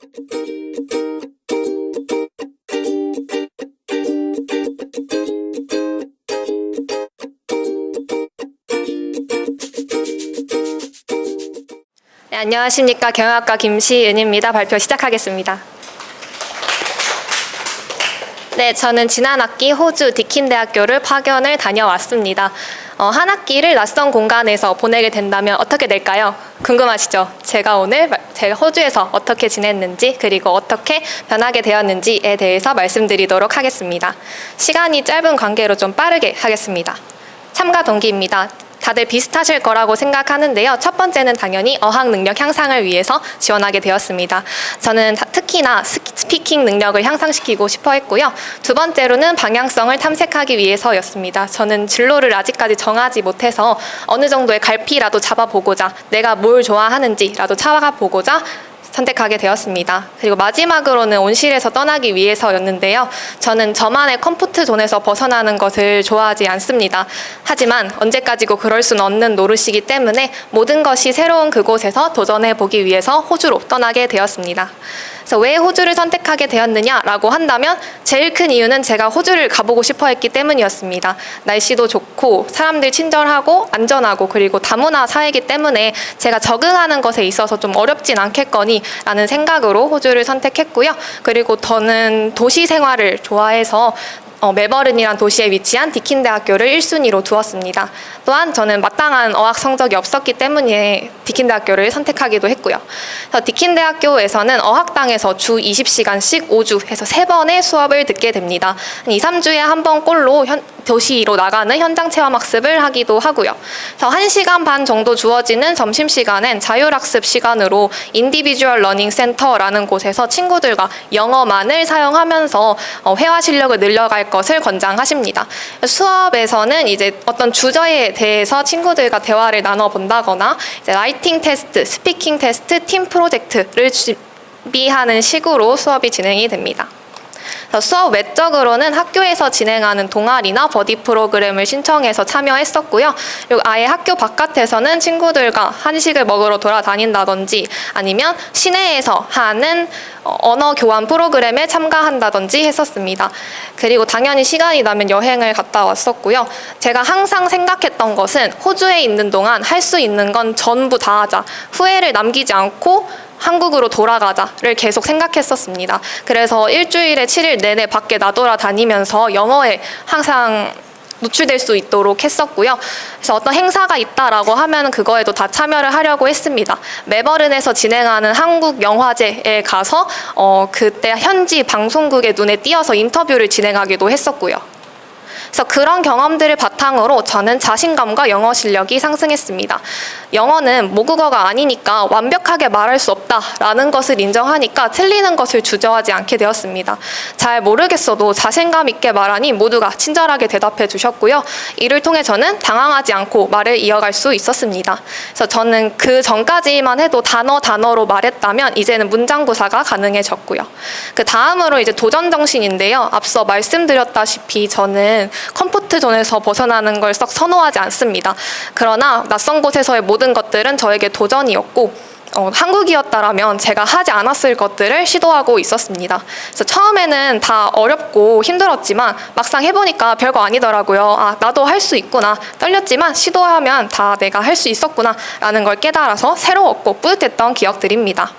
네, 안녕하십니까. 경영학과 김시은입니다. 발표 시작하겠습니다. 네, 저는 지난 학기 호주 디킨대학교를 파견을 다녀왔습니다. 한 학기를 낯선 공간에서 보내게 된다면 어떻게 될까요? 궁금하시죠? 제가 오늘 제가 호주에서 어떻게 지냈는지 그리고 어떻게 변하게 되었는지에 대해서 말씀드리도록 하겠습니다. 시간이 짧은 관계로 좀 빠르게 하겠습니다. 참가 동기입니다. 다들 비슷하실 거라고 생각하는데요. 첫 번째는 당연히 어학 능력 향상을 위해서 지원하게 되었습니다. 저는 특히나 스피킹 능력을 향상시키고 싶어 했고요. 두 번째로는 방향성을 탐색하기 위해서였습니다. 저는 진로를 아직까지 정하지 못해서 어느 정도의 갈피라도 잡아보고자, 내가 뭘 좋아하는지라도 찾아보고자 선택하게 되었습니다. 그리고 마지막으로는 온실에서 떠나기 위해서였는데요. 저는 저만의 컴포트 존에서 벗어나는 것을 좋아하지 않습니다. 하지만 언제까지고 그럴 수는 없는 노릇이기 때문에 모든 것이 새로운 그곳에서 도전해보기 위해서 호주로 떠나게 되었습니다. 그래서 왜 호주를 선택하게 되었느냐라고 한다면 제일 큰 이유는 제가 호주를 가보고 싶어 했기 때문이었습니다. 날씨도 좋고 사람들 친절하고 안전하고 그리고 다문화 사회이기 때문에 제가 적응하는 것에 있어서 좀 어렵진 않겠거니 라는 생각으로 호주를 선택했고요. 그리고 저는 도시 생활을 좋아해서 멜버른이란 도시에 위치한 디킨대학교를 1순위로 두었습니다. 또한 저는 마땅한 어학 성적이 없었기 때문에 디킨대학교를 선택하기도 했고요. 디킨대학교에서는 어학당에서 주 20시간씩 5주 해서 3번의 수업을 듣게 됩니다. 2, 3주에 한 번 꼴로 도시로 나가는 현장 체험 학습을 하기도 하고요. 1시간 반 정도 주어지는 점심시간엔 자율학습 시간으로 인디비주얼 러닝 센터라는 곳에서 친구들과 영어만을 사용하면서 회화 실력을 늘려갈 것을 권장하십니다. 수업에서는 이제 어떤 주제에 대해서 친구들과 대화를 나눠본다거나 이제 라이팅 테스트, 스피킹 테스트, 팀 프로젝트를 준비하는 식으로 수업이 진행이 됩니다. 수업 외적으로는 학교에서 진행하는 동아리나 버디 프로그램을 신청해서 참여했었고요. 그리고 아예 학교 바깥에서는 친구들과 한식을 먹으러 돌아다닌다든지 아니면 시내에서 하는 언어 교환 프로그램에 참가한다든지 했었습니다. 그리고 당연히 시간이 나면 여행을 갔다 왔었고요. 제가 항상 생각했던 것은 호주에 있는 동안 할 수 있는 건 전부 다 하자. 후회를 남기지 않고 한국으로 돌아가자를 계속 생각했었습니다. 그래서 일주일에 7일 내내 밖에 나돌아다니면서 영어에 항상 노출될 수 있도록 했었고요. 그래서 어떤 행사가 있다라고 하면 그거에도 다 참여를 하려고 했습니다. 멜버른에서 진행하는 한국 영화제에 가서 그때 현지 방송국의 눈에 띄어서 인터뷰를 진행하기도 했었고요. 그래서 그런 경험들을 바탕으로 저는 자신감과 영어 실력이 상승했습니다. 영어는 모국어가 아니니까 완벽하게 말할 수 없다라는 것을 인정하니까 틀리는 것을 주저하지 않게 되었습니다. 잘 모르겠어도 자신감 있게 말하니 모두가 친절하게 대답해 주셨고요. 이를 통해 저는 당황하지 않고 말을 이어갈 수 있었습니다. 그래서 저는 그 전까지만 해도 단어로 말했다면 이제는 문장 구사가 가능해졌고요. 그 다음으로 이제 도전 정신인데요. 앞서 말씀드렸다시피 저는 컴포트 존에서 벗어나는 걸 썩 선호하지 않습니다. 그러나 낯선 곳에서의 모든 것들은 저에게 도전이었고 한국이었다라면 제가 하지 않았을 것들을 시도하고 있었습니다. 그래서 처음에는 다 어렵고 힘들었지만 막상 해보니까 별거 아니더라고요. 아, 나도 할 수 있구나. 떨렸지만 시도하면 다 내가 할 수 있었구나 라는 걸 깨달아서 새로웠고 뿌듯했던 기억들입니다.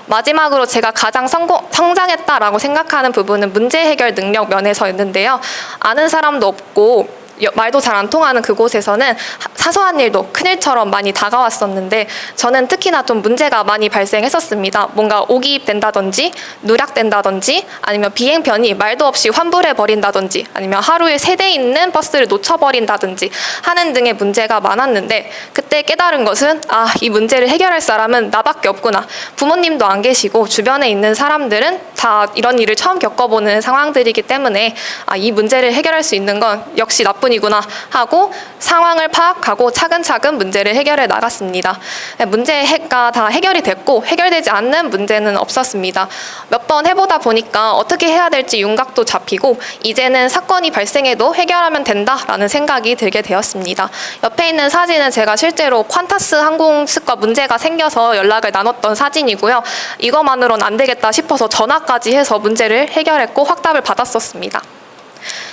마지막으로 제가 가장 성장했다라고 생각하는 부분은 문제 해결 능력 면에서였는데요. 아는 사람도 없고 말도 잘 안 통하는 그곳에서는 사소한 일도 큰일처럼 많이 다가왔었는데 저는 특히나 좀 문제가 많이 발생했었습니다. 뭔가 오기입된다든지 누락된다든지 아니면 비행편이 말도 없이 환불해버린다든지 아니면 하루에 3대 있는 버스를 놓쳐버린다든지 하는 등의 문제가 많았는데 그때 깨달은 것은 이 문제를 해결할 사람은 나밖에 없구나. 부모님도 안 계시고 주변에 있는 사람들은 다 이런 일을 처음 겪어보는 상황들이기 때문에 이 문제를 해결할 수 있는 건 역시 나뿐이구나 하고 상황을 파악하고 생각하고 차근차근 문제를 해결해 나갔습니다. 문제가 다 해결이 됐고 해결되지 않는 문제는 없었습니다. 몇 번 해보다 보니까 어떻게 해야 될지 윤곽도 잡히고 이제는 사건이 발생해도 해결하면 된다라는 생각이 들게 되었습니다. 옆에 있는 사진은 제가 실제로 퀀타스 항공습과 문제가 생겨서 연락을 나눴던 사진이고요. 이것만으로는 안 되겠다 싶어서 전화까지 해서 문제를 해결했고 확답을 받았었습니다.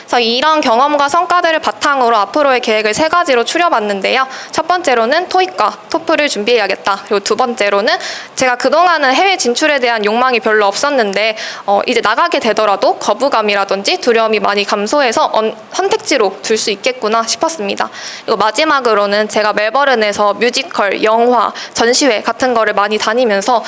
그래서 이런 경험과 성과들을 바탕으로 앞으로의 계획을 3가지로 추려봤는데요. 첫 번째로는 토익과 토플을 준비해야겠다. 그리고 두 번째로는 제가 그동안은 해외 진출에 대한 욕망이 별로 없었는데 이제 나가게 되더라도 거부감이라든지 두려움이 많이 감소해서 선택지로 둘 수 있겠구나 싶었습니다. 그리고 마지막으로는 제가 멜버른에서 뮤지컬, 영화, 전시회 같은 거를 많이 다니면서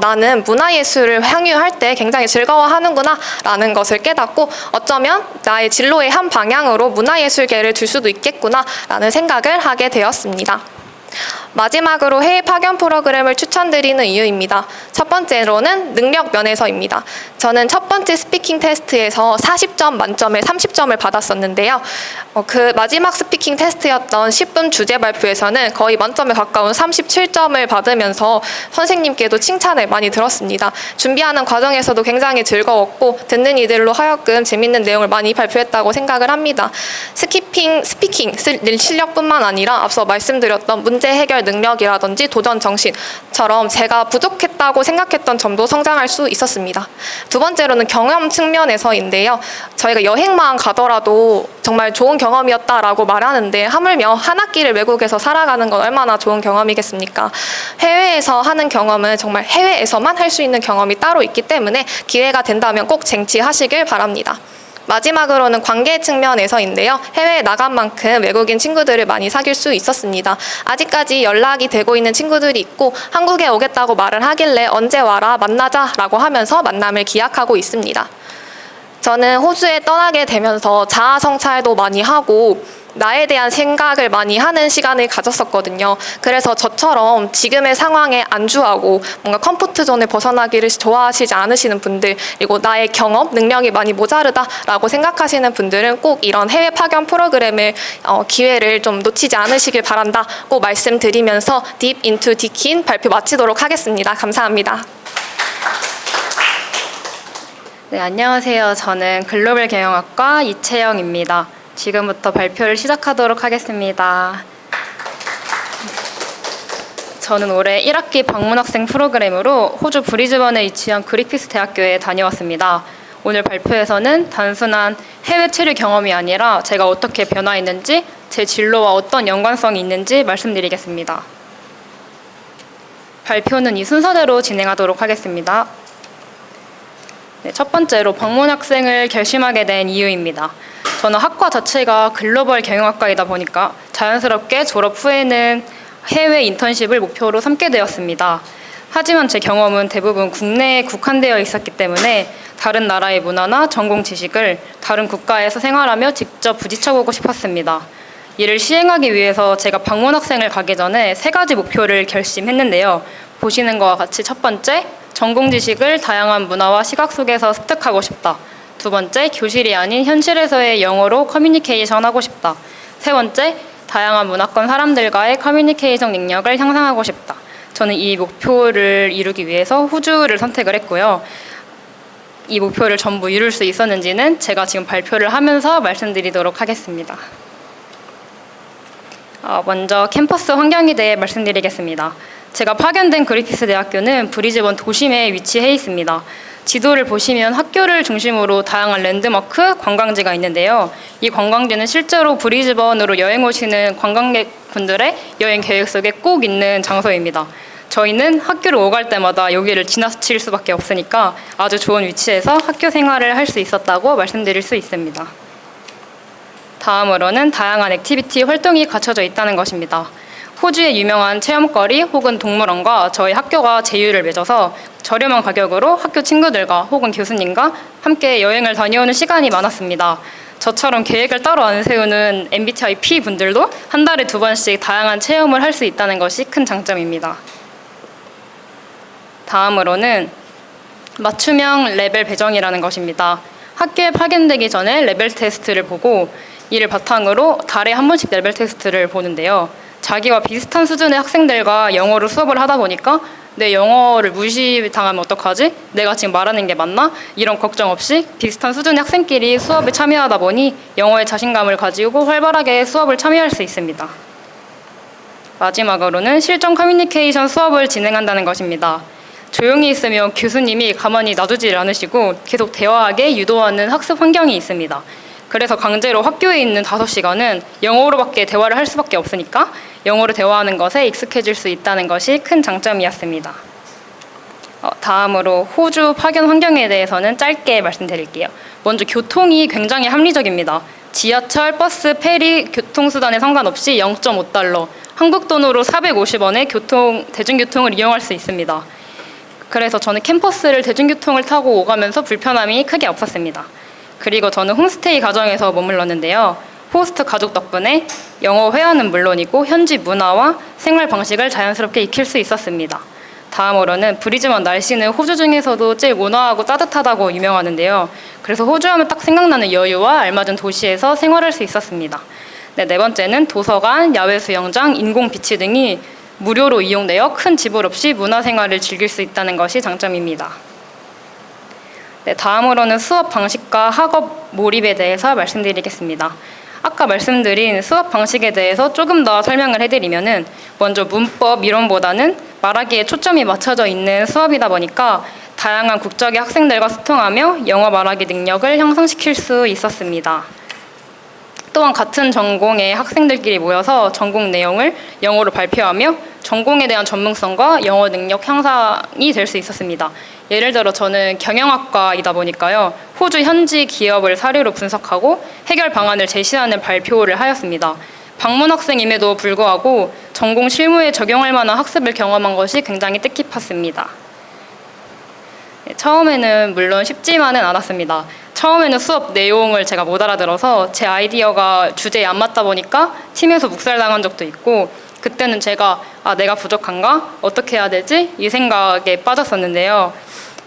나는 문화예술을 향유할 때 굉장히 즐거워하는구나 라는 것을 깨닫고 어쩌면 나의 진로의 한 방향으로 문화예술계를 둘 수도 있겠구나라는 생각을 하게 되었습니다. 마지막으로 해외 파견 프로그램을 추천드리는 이유입니다. 첫 번째로는 능력 면에서입니다. 저는 첫 번째 스피킹 테스트에서 40점 만점에 30점을 받았었는데요. 그 마지막 스피킹 테스트였던 10분 주제 발표에서는 거의 만점에 가까운 37점을 받으면서 선생님께도 칭찬을 많이 들었습니다. 준비하는 과정에서도 굉장히 즐거웠고 듣는 이들로 하여금 재밌는 내용을 많이 발표했다고 생각을 합니다. 스피킹 실력뿐만 아니라 앞서 말씀드렸던 문제 해결 능력이라든지 도전 정신처럼 제가 부족했다고 생각했던 점도 성장할 수 있었습니다. 두 번째로는 경험 측면에서인데요. 저희가 여행만 가더라도 정말 좋은 경험이었다라고 말하는데 하물며 한 학기를 외국에서 살아가는 건 얼마나 좋은 경험이겠습니까? 해외에서 하는 경험은 정말 해외에서만 할 수 있는 경험이 따로 있기 때문에 기회가 된다면 꼭 쟁취하시길 바랍니다. 마지막으로는 관계 측면에서인데요. 해외에 나간 만큼 외국인 친구들을 많이 사귈 수 있었습니다. 아직까지 연락이 되고 있는 친구들이 있고 한국에 오겠다고 말을 하길래 언제 와라 만나자라고 하면서 만남을 기약하고 있습니다. 저는 호주에 떠나게 되면서 자아 성찰도 많이 하고 나에 대한 생각을 많이 하는 시간을 가졌었거든요. 그래서 저처럼 지금의 상황에 안주하고 뭔가 컴포트 존을 벗어나기를 좋아하시지 않으시는 분들, 그리고 나의 경험, 능력이 많이 모자르다라고 생각하시는 분들은 꼭 이런 해외 파견 프로그램을 기회를 좀 놓치지 않으시길 바란다고 말씀드리면서 Deep into 디킨 발표 마치도록 하겠습니다. 감사합니다. 네, 안녕하세요. 저는 글로벌 경영학과 이채영입니다. 지금부터 발표를 시작하도록 하겠습니다. 저는 올해 1학기 방문학생 프로그램으로 호주 브리즈번에 위치한 그리피스 대학교에 다녀왔습니다. 오늘 발표에서는 단순한 해외 체류 경험이 아니라 제가 어떻게 변화했는지, 제 진로와 어떤 연관성이 있는지 말씀드리겠습니다. 발표는 이 순서대로 진행하도록 하겠습니다. 네, 첫 번째로 방문학생을 결심하게 된 이유입니다. 저는 학과 자체가 글로벌 경영학과이다 보니까 자연스럽게 졸업 후에는 해외 인턴십을 목표로 삼게 되었습니다. 하지만 제 경험은 대부분 국내에 국한되어 있었기 때문에 다른 나라의 문화나 전공 지식을 다른 국가에서 생활하며 직접 부딪혀보고 싶었습니다. 이를 시행하기 위해서 제가 방문학생을 가기 전에 3가지 목표를 결심했는데요. 보시는 것과 같이 첫 번째, 전공 지식을 다양한 문화와 시각 속에서 습득하고 싶다. 두 번째, 교실이 아닌 현실에서의 영어로 커뮤니케이션 하고 싶다. 세 번째, 다양한 문화권 사람들과의 커뮤니케이션 능력을 향상하고 싶다. 저는 이 목표를 이루기 위해서 호주를 선택을 했고요. 이 목표를 전부 이룰 수 있었는지는 제가 지금 발표를 하면서 말씀드리도록 하겠습니다. 먼저 캠퍼스 환경에 대해 말씀드리겠습니다. 제가 파견된 그리피스 대학교는 브리즈번 도심에 위치해 있습니다. 지도를 보시면 학교를 중심으로 다양한 랜드마크, 관광지가 있는데요. 이 관광지는 실제로 브리즈번으로 여행 오시는 관광객분들의 여행 계획 속에 꼭 있는 장소입니다. 저희는 학교를 오갈 때마다 여기를 지나칠 수밖에 없으니까 아주 좋은 위치에서 학교 생활을 할 수 있었다고 말씀드릴 수 있습니다. 다음으로는 다양한 액티비티 활동이 갖춰져 있다는 것입니다. 호주의 유명한 체험거리 혹은 동물원과 저희 학교가 제휴를 맺어서 저렴한 가격으로 학교 친구들과 혹은 교수님과 함께 여행을 다녀오는 시간이 많았습니다. 저처럼 계획을 따로 안 세우는 MBTI P 분들도 한 달에 2번씩 다양한 체험을 할 수 있다는 것이 큰 장점입니다. 다음으로는 맞춤형 레벨 배정이라는 것입니다. 학교에 파견되기 전에 레벨 테스트를 보고 이를 바탕으로 달에 한 번씩 레벨 테스트를 보는데요. 자기와 비슷한 수준의 학생들과 영어로 수업을 하다 보니까 내 영어를 무시당하면 어떡하지? 내가 지금 말하는 게 맞나? 이런 걱정 없이 비슷한 수준의 학생끼리 수업에 참여하다 보니 영어에 자신감을 가지고 활발하게 수업을 참여할 수 있습니다. 마지막으로는 실전 커뮤니케이션 수업을 진행한다는 것입니다. 조용히 있으면 교수님이 가만히 놔두질 않으시고 계속 대화하게 유도하는 학습 환경이 있습니다. 그래서 강제로 학교에 있는 5시간은 영어로밖에 대화를 할 수밖에 없으니까 영어로 대화하는 것에 익숙해질 수 있다는 것이 큰 장점이었습니다. 다음으로 호주 파견 환경에 대해서는 짧게 말씀드릴게요. 먼저 교통이 굉장히 합리적입니다. 지하철, 버스, 페리, 교통수단에 상관없이 0.5달러, 한국 돈으로 450원에 대중교통을 이용할 수 있습니다. 그래서 저는 캠퍼스를 대중교통을 타고 오가면서 불편함이 크게 없었습니다. 그리고 저는 홈스테이 가정에서 머물렀는데요. 호스트 가족 덕분에 영어 회화는 물론이고 현지 문화와 생활 방식을 자연스럽게 익힐 수 있었습니다. 다음으로는 브리즈번 날씨는 호주 중에서도 제일 온화하고 따뜻하다고 유명하는데요. 그래서 호주 하면 딱 생각나는 여유와 알맞은 도시에서 생활할 수 있었습니다. 네 번째는 도서관, 야외 수영장, 인공 비치 등이 무료로 이용되어 큰 지불 없이 문화생활을 즐길 수 있다는 것이 장점입니다. 다음으로는 수업 방식과 학업 몰입에 대해서 말씀드리겠습니다. 아까 말씀드린 수업 방식에 대해서 조금 더 설명을 해드리면은 먼저 문법 이론보다는 말하기에 초점이 맞춰져 있는 수업이다 보니까 다양한 국적의 학생들과 소통하며 영어 말하기 능력을 향상시킬 수 있었습니다. 또한 같은 전공의 학생들끼리 모여서 전공 내용을 영어로 발표하며 전공에 대한 전문성과 영어 능력 향상이 될 수 있었습니다. 예를 들어 저는 경영학과이다 보니까요. 호주 현지 기업을 사례로 분석하고 해결 방안을 제시하는 발표를 하였습니다. 방문 학생임에도 불구하고 전공 실무에 적용할 만한 학습을 경험한 것이 굉장히 뜻깊었습니다. 처음에는 물론 쉽지만은 않았습니다. 처음에는 수업 내용을 제가 못 알아들어서 제 아이디어가 주제에 안 맞다 보니까 팀에서 묵살당한 적도 있고 그때는 제가 내가 부족한가? 어떻게 해야 되지? 이 생각에 빠졌었는데요.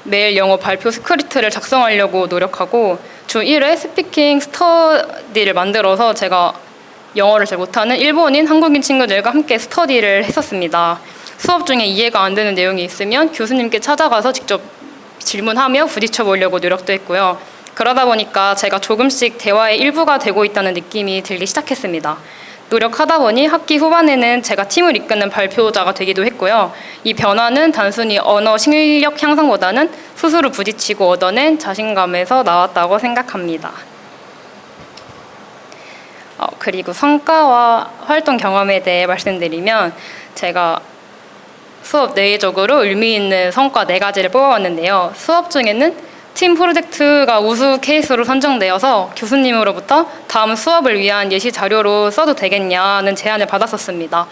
매일 영어 발표 스크립트를 작성하려고 노력하고 주 1회 스피킹 스터디를 만들어서 제가 영어를 잘 못하는 일본인, 한국인 친구들과 함께 스터디를 했었습니다. 수업 중에 이해가 안 되는 내용이 있으면 교수님께 찾아가서 직접 질문하며 부딪혀 보려고 노력도 했고요. 그러다 보니까 제가 조금씩 대화의 일부가 되고 있다는 느낌이 들기 시작했습니다. 노력하다 보니 학기 후반에는 제가 팀을 이끄는 발표자가 되기도 했고요. 이 변화는 단순히 언어 실력 향상보다는 스스로 부딪히고 얻어낸 자신감에서 나왔다고 생각합니다. 그리고 성과와 활동 경험에 대해 말씀드리면 제가 수업 내외적으로 의미 있는 성과 4가지를 뽑아왔는데요. 수업 중에는 팀 프로젝트가 우수 케이스로 선정되어서 교수님으로부터 다음 수업을 위한 예시 자료로 써도 되겠냐는 제안을 받았었습니다.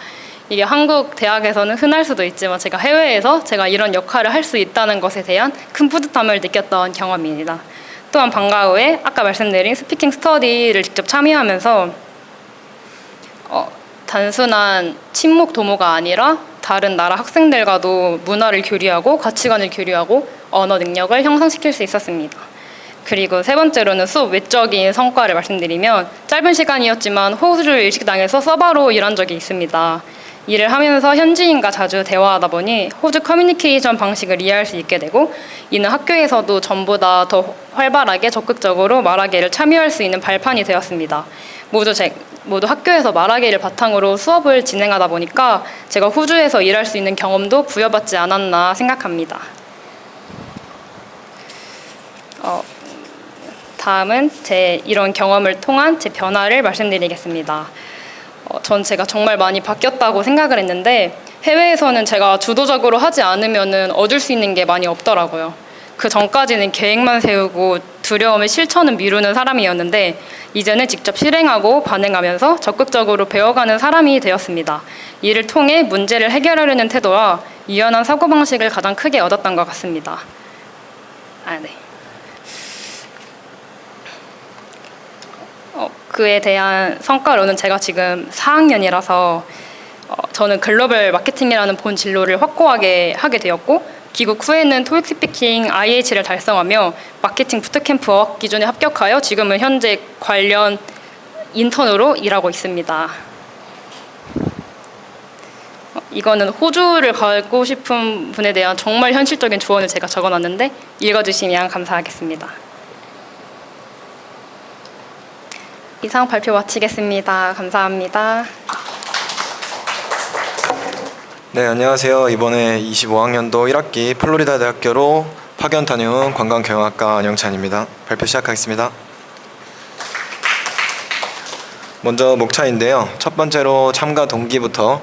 이게 한국 대학에서는 흔할 수도 있지만 제가 해외에서 제가 이런 역할을 할 수 있다는 것에 대한 큰 뿌듯함을 느꼈던 경험입니다. 또한 방과 후에 아까 말씀드린 스피킹 스터디를 직접 참여하면서 단순한 친목 도모가 아니라 다른 나라 학생들과도 문화를 교류하고 가치관을 교류하고 언어 능력을 향상시킬 수 있었습니다. 그리고 3번째로는 수업 외적인 성과를 말씀드리면 짧은 시간이었지만 호주 일식당에서 서바로 일한 적이 있습니다. 일을 하면서 현지인과 자주 대화하다 보니 호주 커뮤니케이션 방식을 이해할 수 있게 되고 이는 학교에서도 전보다 더 활발하게 적극적으로 말하기를 참여할 수 있는 발판이 되었습니다. 모두 학교에서 말하기를 바탕으로 수업을 진행하다 보니까 제가 호주에서 일할 수 있는 경험도 부여받지 않았나 생각합니다. 다음은 이런 경험을 통한 제 변화를 말씀드리겠습니다. 전 제가 정말 많이 바뀌었다고 생각을 했는데 해외에서는 제가 주도적으로 하지 않으면 얻을 수 있는 게 많이 없더라고요. 그 전까지는 계획만 세우고 두려움에 실천은 미루는 사람이었는데 이제는 직접 실행하고 반응하면서 적극적으로 배워가는 사람이 되었습니다. 이를 통해 문제를 해결하려는 태도와 유연한 사고방식을 가장 크게 얻었던 것 같습니다. 그에 대한 성과로는 제가 지금 4학년이라서 저는 글로벌 마케팅이라는 본 진로를 확고하게 하게 되었고 귀국 후에는 토익 스피킹 IH를 달성하며 마케팅 부트캠프 어학 기준에 합격하여 지금은 현재 관련 인턴으로 일하고 있습니다. 이거는 호주를 가고 싶은 분에 대한 정말 현실적인 조언을 제가 적어놨는데 읽어주시면 감사하겠습니다. 이상 발표 마치겠습니다. 감사합니다. 네, 안녕하세요. 이번에 25학년도 1학기 플로리다 대학교로 파견 다녀온 관광경영학과 안영찬입니다. 발표 시작하겠습니다. 먼저 목차인데요. 첫 번째로 참가 동기부터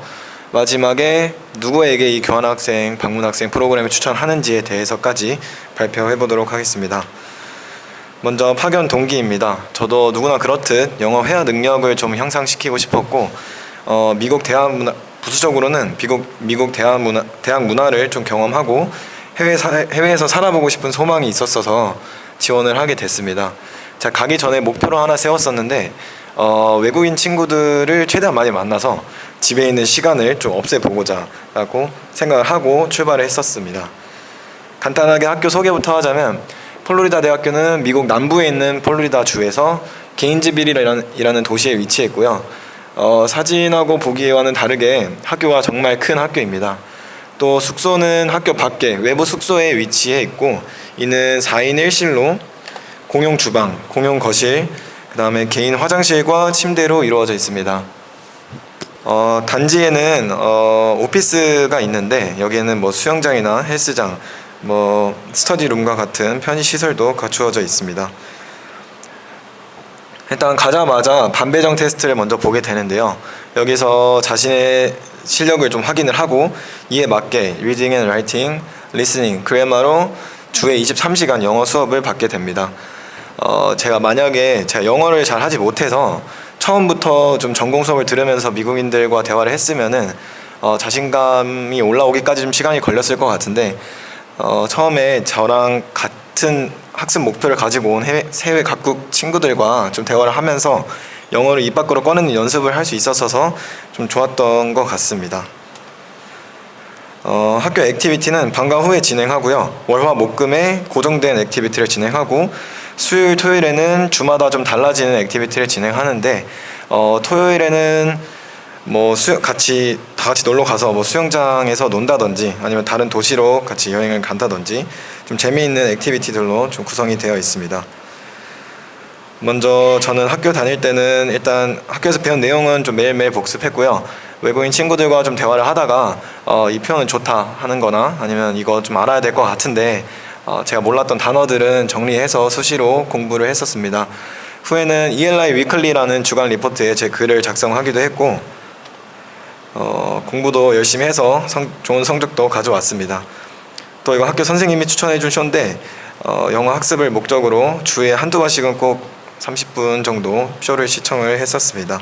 마지막에 누구에게 이 교환학생, 방문학생 프로그램을 추천하는지에 대해서까지 발표해 보도록 하겠습니다. 먼저 파견 동기입니다. 저도 누구나 그렇듯 영어 회화 능력을 좀 향상시키고 싶었고 미국 대학 문화, 부수적으로는 미국 대학 문화를 좀 경험하고 해외에서 살아보고 싶은 소망이 있었어서 지원을 하게 됐습니다. 제가 가기 전에 목표로 하나 세웠었는데 외국인 친구들을 최대한 많이 만나서 집에 있는 시간을 좀 없애보고자 라고 생각을 하고 출발을 했었습니다. 간단하게 학교 소개부터 하자면 플로리다 대학교는 미국 남부에 있는 플로리다 주에서 게인즈빌이라는 도시에 위치해 있고요. 사진하고 보기와는 다르게 학교가 정말 큰 학교입니다. 또 숙소는 학교 밖에 외부 숙소에 위치해 있고 이는 4인 1실로 공용 주방, 공용 거실, 그 다음에 개인 화장실과 침대로 이루어져 있습니다. 단지에는 오피스가 있는데 여기에는 뭐 수영장이나 헬스장, 뭐 스터디룸과 같은 편의 시설도 갖추어져 있습니다. 일단 가자마자 반배정 테스트를 먼저 보게 되는데요. 여기서 자신의 실력을 좀 확인을 하고 이에 맞게 리딩 앤 라이팅, 리스닝, 그래머로 주에 23시간 영어 수업을 받게 됩니다. 제가 만약에 제가 영어를 잘 하지 못해서 처음부터 좀 전공 수업을 들으면서 미국인들과 대화를 했으면은 자신감이 올라오기까지 좀 시간이 걸렸을 것 같은데 처음에 저랑 같은 학습 목표를 가지고 온 해외 각국 친구들과 좀 대화를 하면서 영어를 입 밖으로 꺼내는 연습을 할 수 있었어서 좀 좋았던 것 같습니다. 학교 액티비티는 방과 후에 진행하고요. 월화 목금에 고정된 액티비티를 진행하고 수요일 토요일에는 주마다 좀 달라지는 액티비티를 진행하는데 토요일에는 뭐 다 같이 놀러 가서 뭐 수영장에서 논다든지 아니면 다른 도시로 같이 여행을 간다든지 좀 재미있는 액티비티들로 좀 구성이 되어 있습니다. 먼저 저는 학교 다닐 때는 일단 학교에서 배운 내용은 좀 매일매일 복습했고요. 외국인 친구들과 좀 대화를 하다가 이 표현은 좋다 하는 거나 아니면 이거 좀 알아야 될 것 같은데 제가 몰랐던 단어들은 정리해서 수시로 공부를 했었습니다. 후에는 ELI 위클리라는 주간 리포트에 제 글을 작성하기도 했고 공부도 열심히 해서 좋은 성적도 가져왔습니다. 또 이거 학교 선생님이 추천해 주셨는데 영어 학습을 목적으로 주에 한두 번씩은 꼭 30분 정도 쇼를 시청을 했었습니다.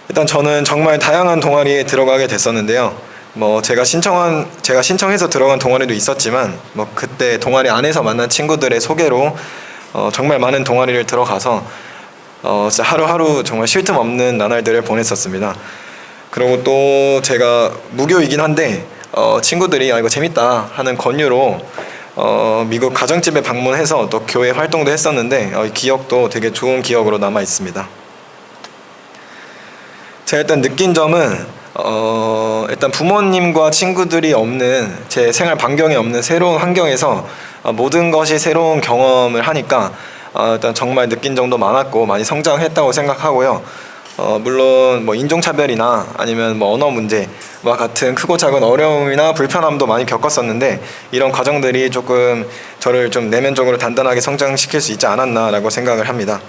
일단 저는 정말 다양한 동아리에 들어가게 됐었는데요. 뭐 제가 신청해서 들어간 동아리도 있었지만 뭐 그때 동아리 안에서 만난 친구들의 소개로 정말 많은 동아리를 들어가서 진짜 하루하루 정말 쉴 틈 없는 나날들을 보냈었습니다. 그리고 또 제가 무교이긴 한데 친구들이 이거 재밌다 하는 권유로 미국 가정집에 방문해서 또 교회 활동도 했었는데 기억도 되게 좋은 기억으로 남아 있습니다. 제가 일단 느낀 점은 일단 부모님과 친구들이 없는 제 생활 반경에 없는 새로운 환경에서 모든 것이 새로운 경험을 하니까 일단 정말 느낀 점도 많았고 많이 성장했다고 생각하고요. 물론 뭐 인종차별이나 아니면 뭐 언어 문제와 같은 크고 작은 어려움이나 불편함도 많이 겪었었는데 이런 과정들이 조금 저를 좀 내면적으로 단단하게 성장시킬 수 있지 않았나라고 생각을 합니다.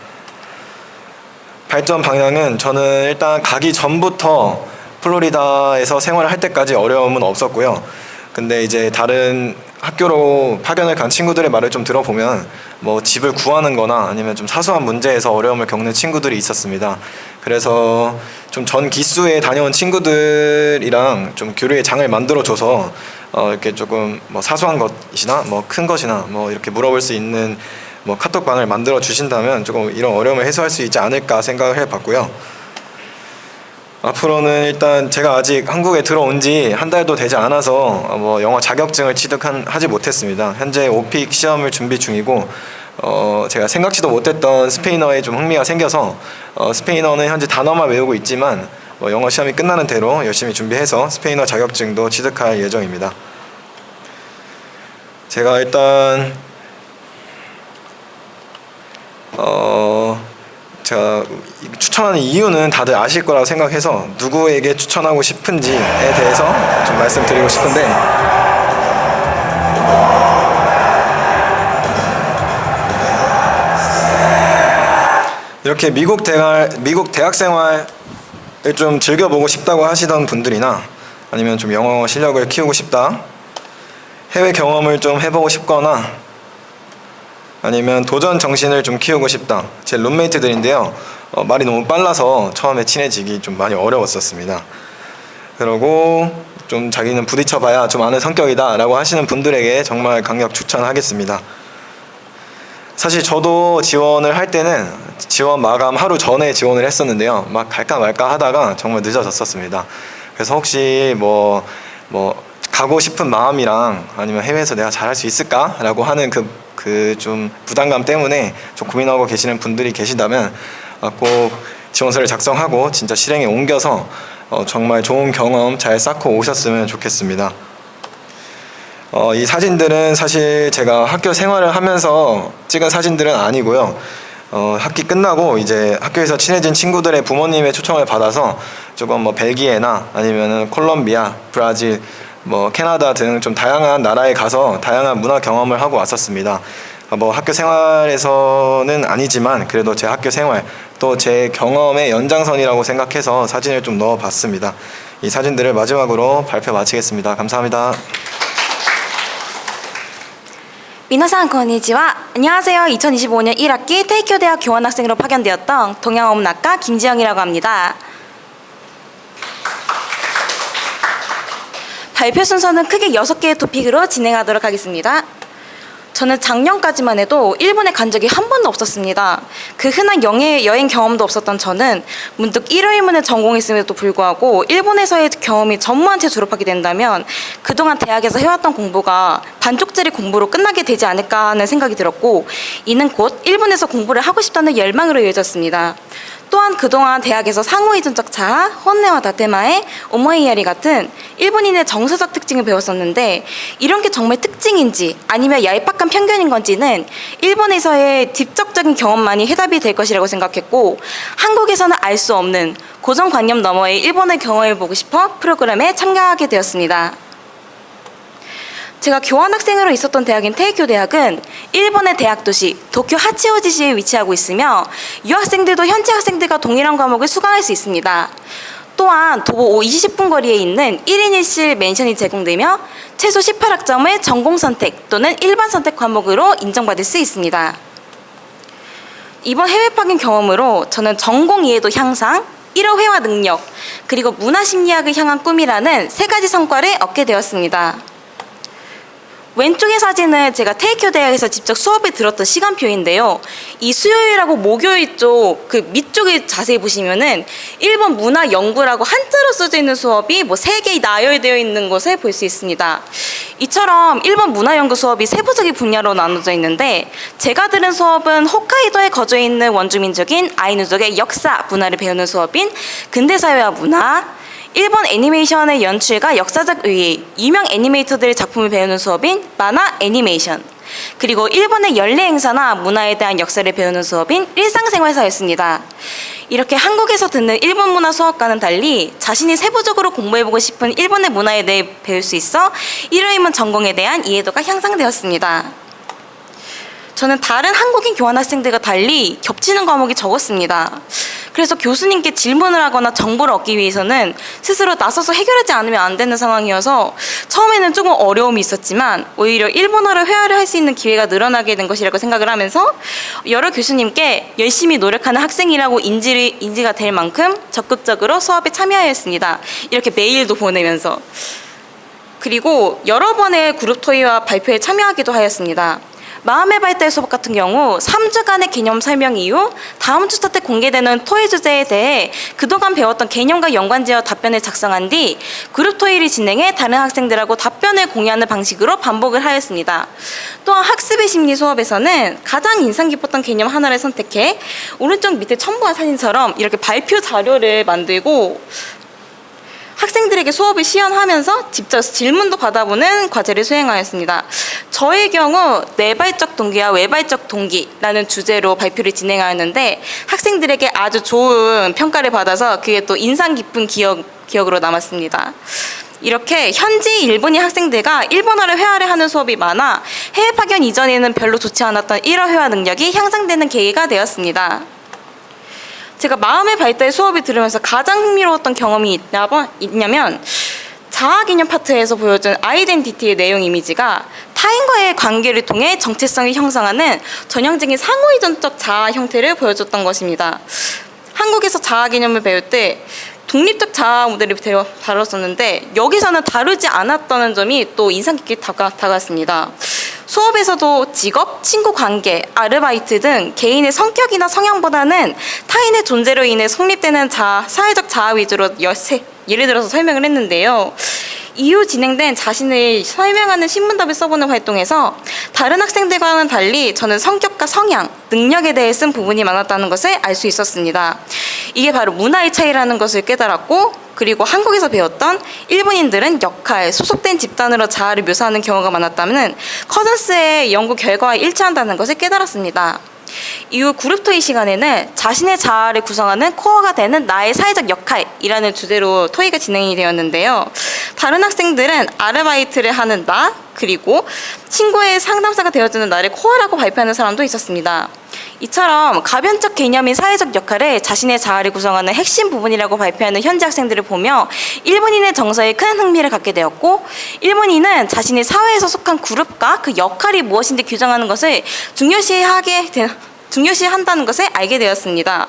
발전 방향은 저는 일단 가기 전부터 플로리다에서 생활을 할 때까지 어려움은 없었고요. 근데 이제 다른 학교로 파견을 간 친구들의 말을 좀 들어보면 뭐 집을 구하는 거나 아니면 좀 사소한 문제에서 어려움을 겪는 친구들이 있었습니다. 그래서 좀 전 기수에 다녀온 친구들이랑 좀 교류의 장을 만들어줘서 이렇게 조금 뭐 사소한 것이나 뭐 큰 것이나 뭐 이렇게 물어볼 수 있는 뭐 카톡방을 만들어 주신다면 조금 이런 어려움을 해소할 수 있지 않을까 생각을 해봤고요. 앞으로는 일단 제가 아직 한국에 들어온 지 한 달도 되지 않아서 뭐 영어 자격증을 취득하지 못했습니다. 현재 오픽 시험을 준비 중이고 제가 생각지도 못했던 스페인어에 좀 흥미가 생겨서 스페인어는 현재 단어만 외우고 있지만 영어 시험이 끝나는 대로 열심히 준비해서 스페인어 자격증도 취득할 예정입니다. 제가 일단 제가 추천하는 이유는 다들 아실 거라고 생각해서 누구에게 추천하고 싶은지에 대해서 좀 말씀드리고 싶은데, 이렇게 미국 대학 생활을 좀 즐겨보고 싶다고 하시던 분들이나 아니면 좀 영어 실력을 키우고 싶다, 해외 경험을 좀 해보고 싶거나 아니면 도전 정신을 좀 키우고 싶다. 제 룸메이트들인데요. 말이 너무 빨라서 처음에 친해지기 좀 많이 어려웠었습니다. 그러고 좀 자기는 부딪혀봐야 좀 아는 성격이다 라고 하시는 분들에게 정말 강력 추천하겠습니다. 사실 저도 지원을 할 때는 지원 마감 하루 전에 지원을 했었는데요. 막 갈까 말까 하다가 정말 늦어졌었습니다. 그래서 혹시 뭐 가고 싶은 마음이랑 아니면 해외에서 내가 잘할 수 있을까? 라고 하는 그 좀 부담감 때문에 좀 고민하고 계시는 분들이 계시다면 꼭 지원서를 작성하고 진짜 실행에 옮겨서 정말 좋은 경험 잘 쌓고 오셨으면 좋겠습니다. 이 사진들은 사실 제가 학교 생활을 하면서 찍은 사진들은 아니고요. 학기 끝나고 이제 학교에서 친해진 친구들의 부모님의 초청을 받아서 조금 벨기에나 아니면은 콜롬비아, 브라질, 캐나다 등 좀 다양한 나라에 가서 다양한 문화 경험을 하고 왔었습니다. 학교 생활에서는 아니지만 그래도 제 학교 생활 또 제 경험의 연장선이라고 생각해서 사진을 좀 넣어봤습니다. 이 사진들을 마지막으로 발표 마치겠습니다. 감사합니다. 미나상 건니치와. 안녕하세요. 2025년 1학기 테이큐 대학 교환학생으로 파견되었던 동양어문학과 김지영이라고 합니다. 발표 순서는 크게 6개의 토픽으로 진행하도록 하겠습니다. 저는 작년까지만 해도 일본에 간 적이 한 번도 없었습니다. 그 흔한 여행 경험도 없었던 저는 문득 일요일문을 전공했음에도 불구하고 일본에서의 경험이 전무한 채 졸업하게 된다면 그동안 대학에서 해왔던 공부가 반쪽짜리 공부로 끝나게 되지 않을까 하는 생각이 들었고, 이는 곧 일본에서 공부를 하고 싶다는 열망으로 이어졌습니다. 또한 그동안 대학에서 상호이전적 자아, 혼내와 다테마에, 오모이야리 같은 일본인의 정서적 특징을 배웠었는데, 이런 게 정말 특징인지 아니면 얄팍한 편견인 건지는 일본에서의 직접적인 경험만이 해답이 될 것이라고 생각했고, 한국에서는 알 수 없는 고정관념 너머의 일본을 경험해보고 싶어 프로그램에 참가하게 되었습니다. 제가 교환학생으로 있었던 대학인 테이큐 대학은 일본의 대학 도시 도쿄 하치오지시에 위치하고 있으며 유학생들도 현지 학생들과 동일한 과목을 수강할 수 있습니다. 또한 도보 20분 거리에 있는 1인 1실 맨션이 제공되며 최소 18학점을 전공 선택 또는 일반 선택 과목으로 인정받을 수 있습니다. 이번 해외 파견 경험으로 저는 전공 이해도 향상, 1호 회화 능력, 그리고 문화심리학을 향한 꿈이라는 3가지 성과를 얻게 되었습니다. 왼쪽의 사진은 제가 테이큐 대학에서 직접 수업을 들었던 시간표인데요. 이 수요일하고 목요일 쪽 그 밑쪽에 자세히 보시면은 일본 문화 연구라고 한자로 써져 있는 수업이 3개 나열되어 있는 것을 볼 수 있습니다. 이처럼 일본 문화 연구 수업이 세부적인 분야로 나눠져 있는데, 제가 들은 수업은 홋카이도에 거주해 있는 원주민족인 아이누족의 역사, 문화를 배우는 수업인 근대사회와 문화, 일본 애니메이션의 연출과 역사적 의의, 유명 애니메이터들의 작품을 배우는 수업인 만화 애니메이션, 그리고 일본의 연례 행사나 문화에 대한 역사를 배우는 수업인 일상생활사였습니다. 이렇게 한국에서 듣는 일본 문화 수업과는 달리 자신이 세부적으로 공부해보고 싶은 일본의 문화에 대해 배울 수 있어 일요일문 전공에 대한 이해도가 향상되었습니다. 저는 다른 한국인 교환학생들과 달리 겹치는 과목이 적었습니다. 그래서 교수님께 질문을 하거나 정보를 얻기 위해서는 스스로 나서서 해결하지 않으면 안 되는 상황이어서 처음에는 조금 어려움이 있었지만 오히려 일본어를 회화를 할 수 있는 기회가 늘어나게 된 것이라고 생각을 하면서 여러 교수님께 열심히 노력하는 학생이라고 인지가 될 만큼 적극적으로 수업에 참여하였습니다. 이렇게 메일도 보내면서. 그리고 여러 번의 그룹 토의와 발표에 참여하기도 하였습니다. 마음의 발달 수업 같은 경우 3주간의 개념 설명 이후 다음 주 첫 해 공개되는 토의 주제에 대해 그동안 배웠던 개념과 연관지어 답변을 작성한 뒤 그룹 토의를 진행해 다른 학생들하고 답변을 공유하는 방식으로 반복을 하였습니다. 또한 학습의 심리 수업에서는 가장 인상 깊었던 개념 하나를 선택해 오른쪽 밑에 첨부한 사진처럼 이렇게 발표 자료를 만들고 학생들에게 수업을 시연하면서 직접 질문도 받아보는 과제를 수행하였습니다. 저의 경우 내발적 동기와 외발적 동기라는 주제로 발표를 진행하였는데 학생들에게 아주 좋은 평가를 받아서 그게 또 인상 깊은 기억으로 남았습니다. 이렇게 현지 일본인 학생들과 일본어를 회화를 하는 수업이 많아 해외 파견 이전에는 별로 좋지 않았던 일어 회화 능력이 향상되는 계기가 되었습니다. 제가 마음의 발달 수업을 들으면서 가장 흥미로웠던 경험이 있냐면 자아 개념 파트에서 보여준 아이덴티티의 내용 이미지가 타인과의 관계를 통해 정체성을 형성하는 전형적인 상호이전적 자아 형태를 보여줬던 것입니다. 한국에서 자아 개념을 배울 때 독립적 자아 모델을 다뤘었는데 여기서는 다루지 않았다는 점이 또 인상 깊게 다가왔습니다. 수업에서도 직업, 친구 관계, 아르바이트 등 개인의 성격이나 성향보다는 타인의 존재로 인해 성립되는 사회적 자아 위주로 예를 들어서 설명을 했는데요. 이후 진행된 자신을 설명하는 신문답을 써보는 활동에서 다른 학생들과는 달리 저는 성격과 성향, 능력에 대해 쓴 부분이 많았다는 것을 알 수 있었습니다. 이게 바로 문화의 차이라는 것을 깨달았고 그리고 한국에서 배웠던 일본인들은 역할, 소속된 집단으로 자아를 묘사하는 경우가 많았다면 커전스의 연구 결과와 일치한다는 것을 깨달았습니다. 이후 그룹 토의 시간에는 자신의 자아를 구성하는 코어가 되는 나의 사회적 역할이라는 주제로 토의가 진행이 되었는데요. 다른 학생들은 아르바이트를 하는 나, 그리고 친구의 상담사가 되어주는 나를 코어라고 발표하는 사람도 있었습니다. 이처럼 가변적 개념인 사회적 역할을 자신의 자아를 구성하는 핵심 부분이라고 발표하는 현지 학생들을 보며 일본인의 정서에 큰 흥미를 갖게 되었고 일본인은 자신의 사회에서 속한 그룹과 그 역할이 무엇인지 규정하는 것을 중요시한다는 것을 알게 되었습니다.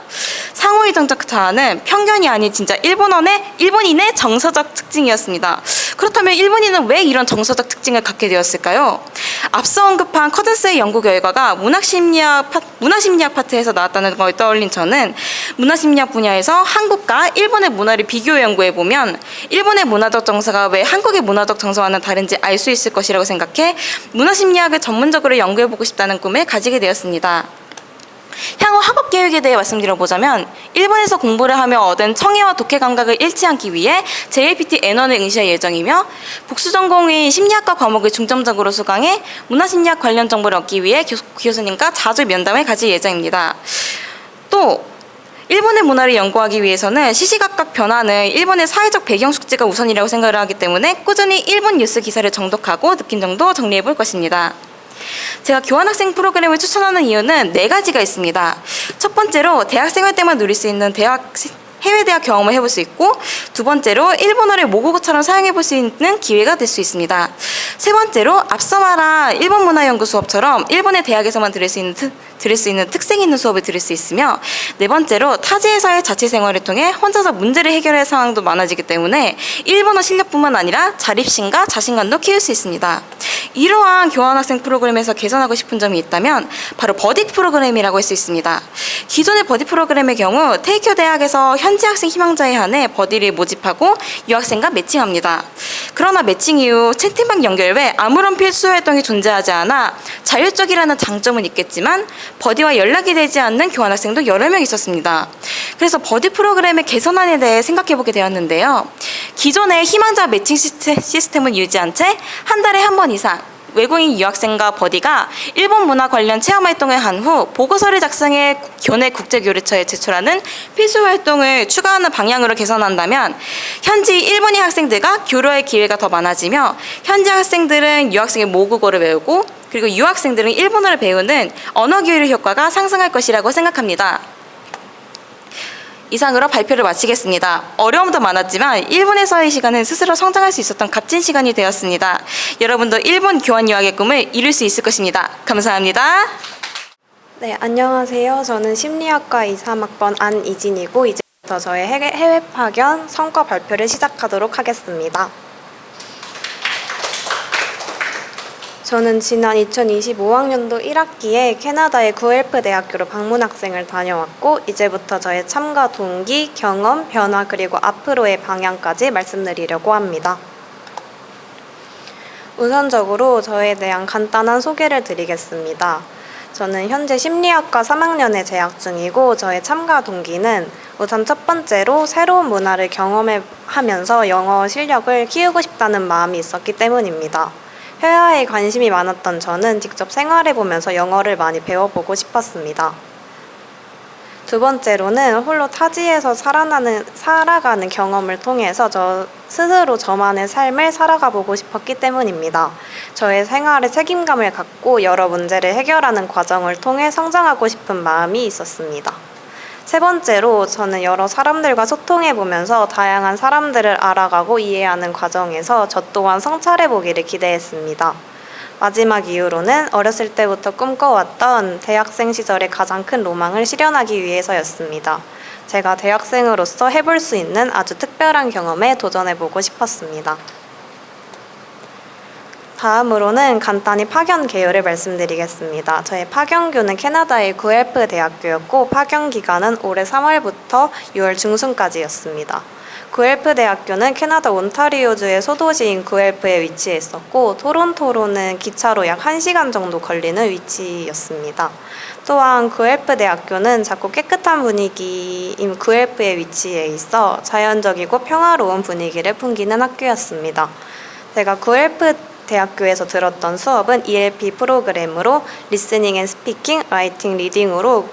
상호이전적 자아는 편견이 아닌 진짜 일본인의 정서적 특징이었습니다. 그렇다면 일본인은 왜 이런 정서적 특징을 갖게 되었을까요? 앞서 언급한 커든스의 연구 결과가 문화심리학 파트에서 나왔다는 걸 떠올린 저는 문화심리학 분야에서 한국과 일본의 문화를 비교 연구해보면 일본의 문화적 정서가 왜 한국의 문화적 정서와는 다른지 알 수 있을 것이라고 생각해 문화심리학을 전문적으로 연구해보고 싶다는 꿈을 가지게 되었습니다. 향후 학업 계획에 대해 말씀드려보자면 일본에서 공부를 하며 얻은 청해와 독해 감각을 잃지 않기 위해 JLPT N1을 응시할 예정이며 복수 전공인 심리학과 과목을 중점적으로 수강해 문화심리학 관련 정보를 얻기 위해 교수님과 자주 면담을 가질 예정입니다. 또 일본의 문화를 연구하기 위해서는 시시각각 변하는 일본의 사회적 배경 숙지가 우선이라고 생각을 하기 때문에 꾸준히 일본 뉴스 기사를 정독하고 느낀 정도 정리해 볼 것입니다. 제가 교환학생 프로그램을 추천하는 이유는 4가지가 있습니다. 첫 번째로 대학생활 때만 누릴 수 있는 해외 대학 경험을 해볼 수 있고 두 번째로 일본어를 모국어처럼 사용해볼 수 있는 기회가 될 수 있습니다. 세 번째로 앞서 말한 일본 문화 연구 수업처럼 일본의 대학에서만 들을 수 있는 특색 있는 수업을 들을 수 있으며 네 번째로 타지에서의 자취 생활을 통해 혼자서 문제를 해결할 상황도 많아지기 때문에 일본어 실력뿐만 아니라 자립심과 자신감도 키울 수 있습니다. 이러한 교환학생 프로그램에서 개선하고 싶은 점이 있다면 바로 버디 프로그램이라고 할 수 있습니다. 기존의 버디 프로그램의 경우 테이큐 대학에서 현지 학생 희망자에 한해 버디를 모집하고 유학생과 매칭합니다. 그러나 매칭 이후 채팅방 연결 외 아무런 필수 활동이 존재하지 않아 자율적이라는 장점은 있겠지만 버디와 연락이 되지 않는 교환학생도 여러 명 있었습니다. 그래서 버디 프로그램의 개선안에 대해 생각해보게 되었는데요. 기존의 희망자 매칭 시스템은 유지한 채 한 달에 한 번 이상 외국인 유학생과 버디가 일본 문화 관련 체험 활동을 한 후 보고서를 작성해 교내 국제교류처에 제출하는 필수 활동을 추가하는 방향으로 개선한다면 현지 일본인 학생들과 교류할 기회가 더 많아지며 현지 학생들은 유학생의 모국어를 배우고 그리고 유학생들은 일본어를 배우는 언어 교류 효과가 상승할 것이라고 생각합니다. 이상으로 발표를 마치겠습니다. 어려움도 많았지만 일본에서의 시간은 스스로 성장할 수 있었던 값진 시간이 되었습니다. 여러분도 일본 교환 유학의 꿈을 이룰 수 있을 것입니다. 감사합니다. 네, 안녕하세요. 저는 심리학과 2, 3학번 안이진이고 이제부터 저의 해외 파견 성과 발표를 시작하도록 하겠습니다. 저는 지난 2025학년도 1학기에 캐나다의 구엘프 대학교로 방문학생을 다녀왔고 이제부터 저의 참가 동기, 경험, 변화 그리고 앞으로의 방향까지 말씀드리려고 합니다. 우선적으로 저에 대한 간단한 소개를 드리겠습니다. 저는 현재 심리학과 3학년에 재학 중이고 저의 참가 동기는 우선 첫 번째로 새로운 문화를 경험하면서 영어 실력을 키우고 싶다는 마음이 있었기 때문입니다. 회화에 관심이 많았던 저는 직접 생활해보면서 영어를 많이 배워보고 싶었습니다. 두 번째로는 홀로 타지에서 살아가는 경험을 통해서 저 스스로 저만의 삶을 살아가 보고 싶었기 때문입니다. 저의 생활에 책임감을 갖고 여러 문제를 해결하는 과정을 통해 성장하고 싶은 마음이 있었습니다. 세 번째로 저는 여러 사람들과 소통해보면서 다양한 사람들을 알아가고 이해하는 과정에서 저 또한 성찰해보기를 기대했습니다. 마지막 이유로는 어렸을 때부터 꿈꿔왔던 대학생 시절의 가장 큰 로망을 실현하기 위해서였습니다. 제가 대학생으로서 해볼 수 있는 아주 특별한 경험에 도전해보고 싶었습니다. 다음으로는 간단히 파견 개요를 말씀드리겠습니다. 저의 파견교는 캐나다의 구엘프 대학교였고 파견 기간은 올해 3월부터 6월 중순까지였습니다. 구엘프 대학교는 캐나다 온타리오주의 소도시인 구엘프에 위치해 있었고 토론토로는 기차로 약 1시간 정도 걸리는 위치였습니다. 또한 구엘프 대학교는 작고 깨끗한 분위기인 구엘프에 위치해 있어 자연적이고 평화로운 분위기를 풍기는 학교였습니다. 제가 구엘프 대학교에서 들었던 수업은 ELP 프로그램으로 리스닝 앤 스피킹, 라이팅, 리딩으로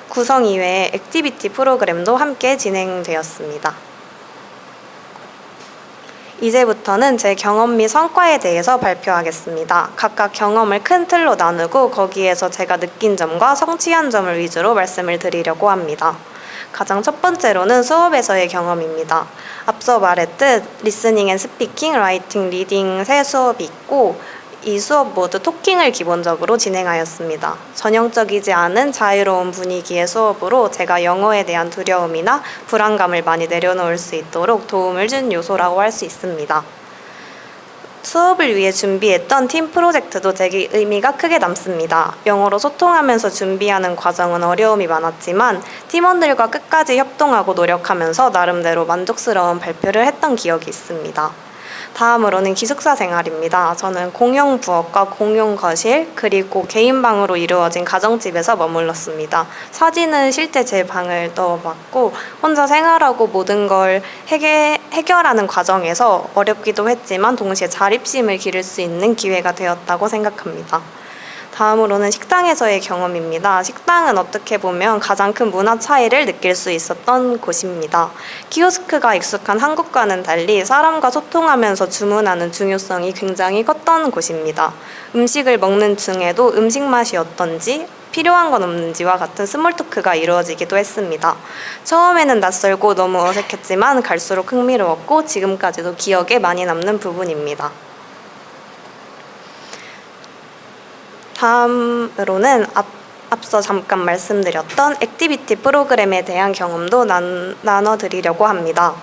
구성 이외에 액티비티 프로그램도 함께 진행되었습니다. 이제부터는 제 경험 및 성과에 대해서 발표하겠습니다. 각각 경험을 큰 틀로 나누고 거기에서 제가 느낀 점과 성취한 점을 위주로 말씀을 드리려고 합니다. 가장 첫 번째로는 수업에서의 경험입니다. 앞서 말했듯 리스닝 앤 스피킹, 라이팅, 리딩 세 수업이 있고 이 수업 모두 토킹을 기본적으로 진행하였습니다. 전형적이지 않은 자유로운 분위기의 수업으로 제가 영어에 대한 두려움이나 불안감을 많이 내려놓을 수 있도록 도움을 준 요소라고 할 수 있습니다. 수업을 위해 준비했던 팀 프로젝트도 되게 의미가 크게 남습니다. 영어로 소통하면서 준비하는 과정은 어려움이 많았지만 팀원들과 끝까지 협동하고 노력하면서 나름대로 만족스러운 발표를 했던 기억이 있습니다. 다음으로는 기숙사 생활입니다. 저는 공용 부엌과 공용 거실 그리고 개인 방으로 이루어진 가정집에서 머물렀습니다. 사진은 실제 제 방을 넣어봤고 혼자 생활하고 모든 걸 해결하는 과정에서 어렵기도 했지만 동시에 자립심을 기를 수 있는 기회가 되었다고 생각합니다. 다음으로는 식당에서의 경험입니다. 식당은 어떻게 보면 가장 큰 문화 차이를 느낄 수 있었던 곳입니다. 키오스크가 익숙한 한국과는 달리 사람과 소통하면서 주문하는 중요성이 굉장히 컸던 곳입니다. 음식을 먹는 중에도 음식 맛이 어떤지, 필요한 건 없는지와 같은 스몰 토크가 이루어지기도 했습니다. 처음에는 낯설고 너무 어색했지만 갈수록 흥미로웠고 지금까지도 기억에 많이 남는 부분입니다. 다음으로는 앞서 잠깐 말씀드렸던 액티비티 프로그램에 대한 경험도 나눠드리려고 합니다.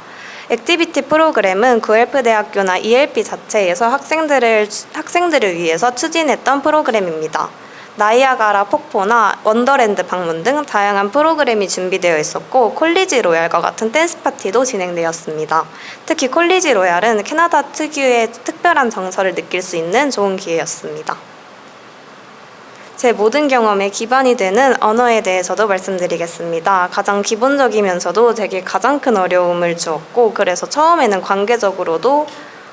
액티비티 프로그램은 구엘프 대학교나 ELP 자체에서 학생들을 위해서 추진했던 프로그램입니다. 나이아가라 폭포나 원더랜드 방문 등 다양한 프로그램이 준비되어 있었고 콜리지 로얄과 같은 댄스 파티도 진행되었습니다. 특히 콜리지 로얄은 캐나다 특유의 특별한 정서를 느낄 수 있는 좋은 기회였습니다. 제 모든 경험에 기반이 되는 언어에 대해서도 말씀드리겠습니다. 가장 기본적이면서도 제게 가장 큰 어려움을 주었고 그래서 처음에는 관계적으로도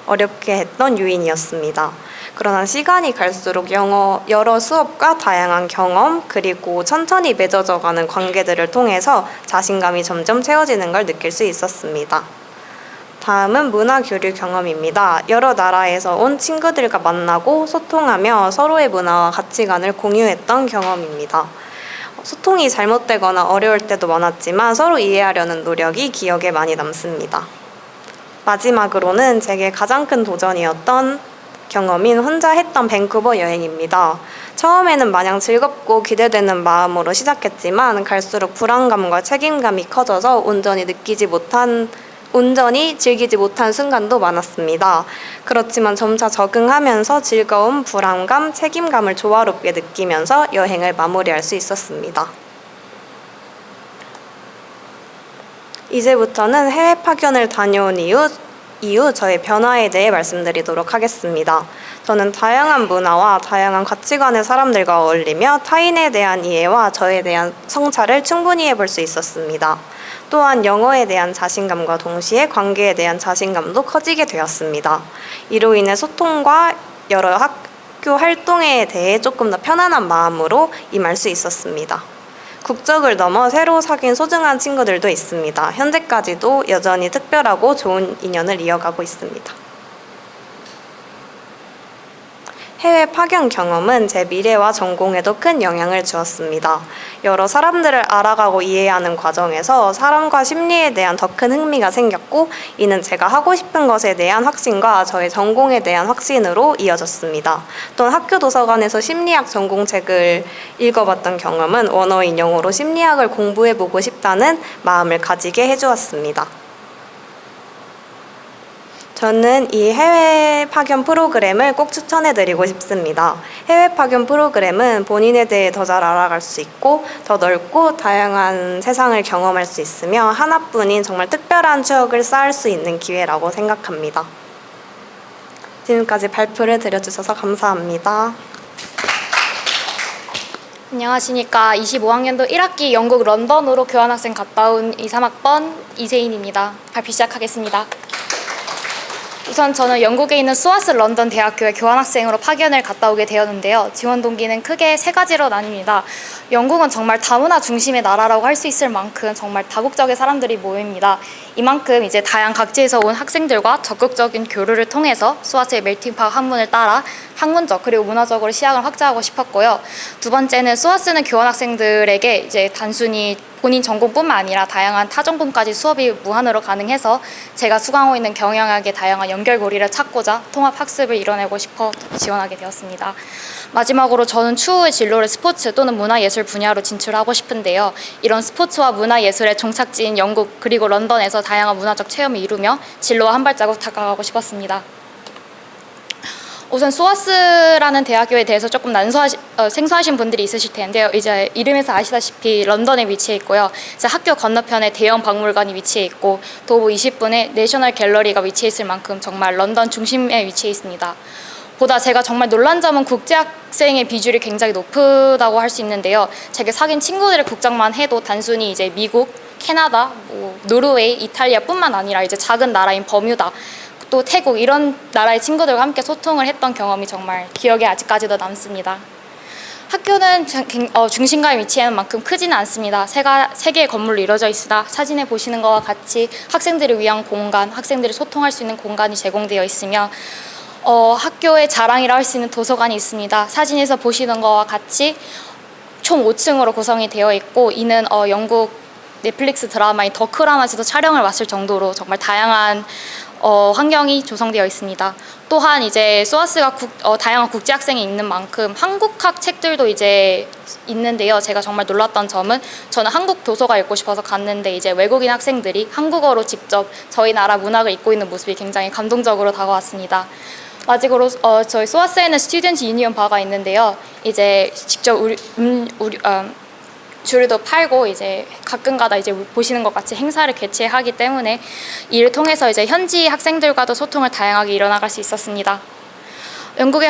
어렵게 했던 요인이었습니다. 그러나 시간이 갈수록 여러 수업과 다양한 경험 그리고 천천히 맺어져가는 관계들을 통해서 자신감이 점점 채워지는 걸 느낄 수 있었습니다. 다음은 문화 교류 경험입니다. 여러 나라에서 온 친구들과 만나고 소통하며 서로의 문화와 가치관을 공유했던 경험입니다. 소통이 잘못되거나 어려울 때도 많았지만 서로 이해하려는 노력이 기억에 많이 남습니다. 마지막으로는 제게 가장 큰 도전이었던 경험인 혼자 했던 밴쿠버 여행입니다. 처음에는 마냥 즐겁고 기대되는 마음으로 시작했지만 갈수록 불안감과 책임감이 커져서 온전히 느끼지 못한 온전히 즐기지 못한 순간도 많았습니다. 그렇지만 점차 적응하면서 즐거움, 불안감, 책임감을 조화롭게 느끼면서 여행을 마무리할 수 있었습니다. 이제부터는 해외 파견을 다녀온 이후 저의 변화에 대해 말씀드리도록 하겠습니다. 저는 다양한 문화와 다양한 가치관의 사람들과 어울리며 타인에 대한 이해와 저에 대한 성찰을 충분히 해볼 수 있었습니다. 또한 영어에 대한 자신감과 동시에 관계에 대한 자신감도 커지게 되었습니다. 이로 인해 소통과 여러 학교 활동에 대해 조금 더 편안한 마음으로 임할 수 있었습니다. 국적을 넘어 새로 사귄 소중한 친구들도 있습니다. 현재까지도 여전히 특별하고 좋은 인연을 이어가고 있습니다. 해외 파견 경험은 제 미래와 전공에도 큰 영향을 주었습니다. 여러 사람들을 알아가고 이해하는 과정에서 사람과 심리에 대한 더 큰 흥미가 생겼고, 이는 제가 하고 싶은 것에 대한 확신과 저의 전공에 대한 확신으로 이어졌습니다. 또한 학교 도서관에서 심리학 전공책을 읽어봤던 경험은 원어인 영어로 심리학을 공부해보고 싶다는 마음을 가지게 해주었습니다. 저는 이 해외 파견 프로그램을 꼭 추천해드리고 싶습니다. 해외 파견 프로그램은 본인에 대해 더 잘 알아갈 수 있고 더 넓고 다양한 세상을 경험할 수 있으며 하나뿐인 정말 특별한 추억을 쌓을 수 있는 기회라고 생각합니다. 지금까지 발표를 드려주셔서 감사합니다. 안녕하십니까. 25학년도 1학기 영국 런던으로 교환학생 갔다 온 2, 3학번 이세인입니다. 발표 시작하겠습니다. 우선 저는 영국에 있는 스와스 런던 대학교에 교환학생으로 파견을 갔다 오게 되었는데요. 지원 동기는 크게 세 가지로 나뉩니다. 영국은 정말 다문화 중심의 나라라고 할 수 있을 만큼 정말 다국적의 사람들이 모입니다. 이만큼 이제 다양 각지에서 온 학생들과 적극적인 교류를 통해서 스와스의 멜팅팝 학문을 따라 학문적 그리고 문화적으로 시야를 확장하고 싶었고요. 두 번째는 스와스는 교환학생들에게 이제 단순히 본인 전공뿐만 아니라 다양한 타 전공까지 수업이 무한으로 가능해서 제가 수강하고 있는 경영학의 다양한 연결고리를 찾고자 통합 학습을 이뤄내고 싶어 지원하게 되었습니다. 마지막으로 저는 추후의 진로를 스포츠 또는 문화예술 분야로 진출하고 싶은데요. 이런 스포츠와 문화예술의 종착지인 영국 그리고 런던에서 다양한 문화적 체험을 이루며 진로와 한 발자국 다가가고 싶었습니다. 우선 스와스라는 대학교에 대해서 조금 생소하신 분들이 있으실 텐데요. 이제 이름에서 아시다시피 런던에 위치해 있고요. 이제 학교 건너편에 대형 박물관이 위치해 있고 도보 20분에 내셔널 갤러리가 위치해 있을 만큼 정말 런던 중심에 위치해 있습니다. 보다 제가 정말 놀란 점은 국제학생의 비율이 굉장히 높다고 할 수 있는데요. 제가 사귄 친구들의 국적만 해도 단순히 이제 미국, 캐나다, 노르웨이, 이탈리아뿐만 아니라 이제 작은 나라인 버뮤다, 또 태국 이런 나라의 친구들과 함께 소통을 했던 경험이 정말 기억에 아직까지도 남습니다. 학교는 중심가에 위치한 만큼 크지는 않습니다. 세 개의 건물로 이루어져 있으나 사진에 보시는 것과 같이 학생들을 위한 공간, 학생들이 소통할 수 있는 공간이 제공되어 있으며 학교의 자랑이라 할 수 있는 도서관이 있습니다. 사진에서 보시는 것과 같이 총 5층으로 구성이 되어 있고 이는 영국 넷플릭스 드라마인 더 크라운에서도 촬영을 왔을 정도로 정말 다양한 환경이 조성되어 있습니다. 또한 이제 스와스가 다양한 국제 학생이 있는 만큼 한국학 책들도 이제 있는데요. 제가 정말 놀랐던 점은 저는 한국 도서가 읽고 싶어서 갔는데 이제 외국인 학생들이 한국어로 직접 저희 나라 문학을 읽고 있는 모습이 굉장히 감동적으로 다가왔습니다. 마지막으로 저희 스와스에는 스튜던트 유니온 바가 있는데요. 이제 직접 주류도 팔고 이제 가끔가다 이제 보시는 것 같이 행사를 개최하기 때문에 이를 통해서 이제 현지 학생들과도 소통을 다양하게 이뤄나갈 수 있었습니다. 영국의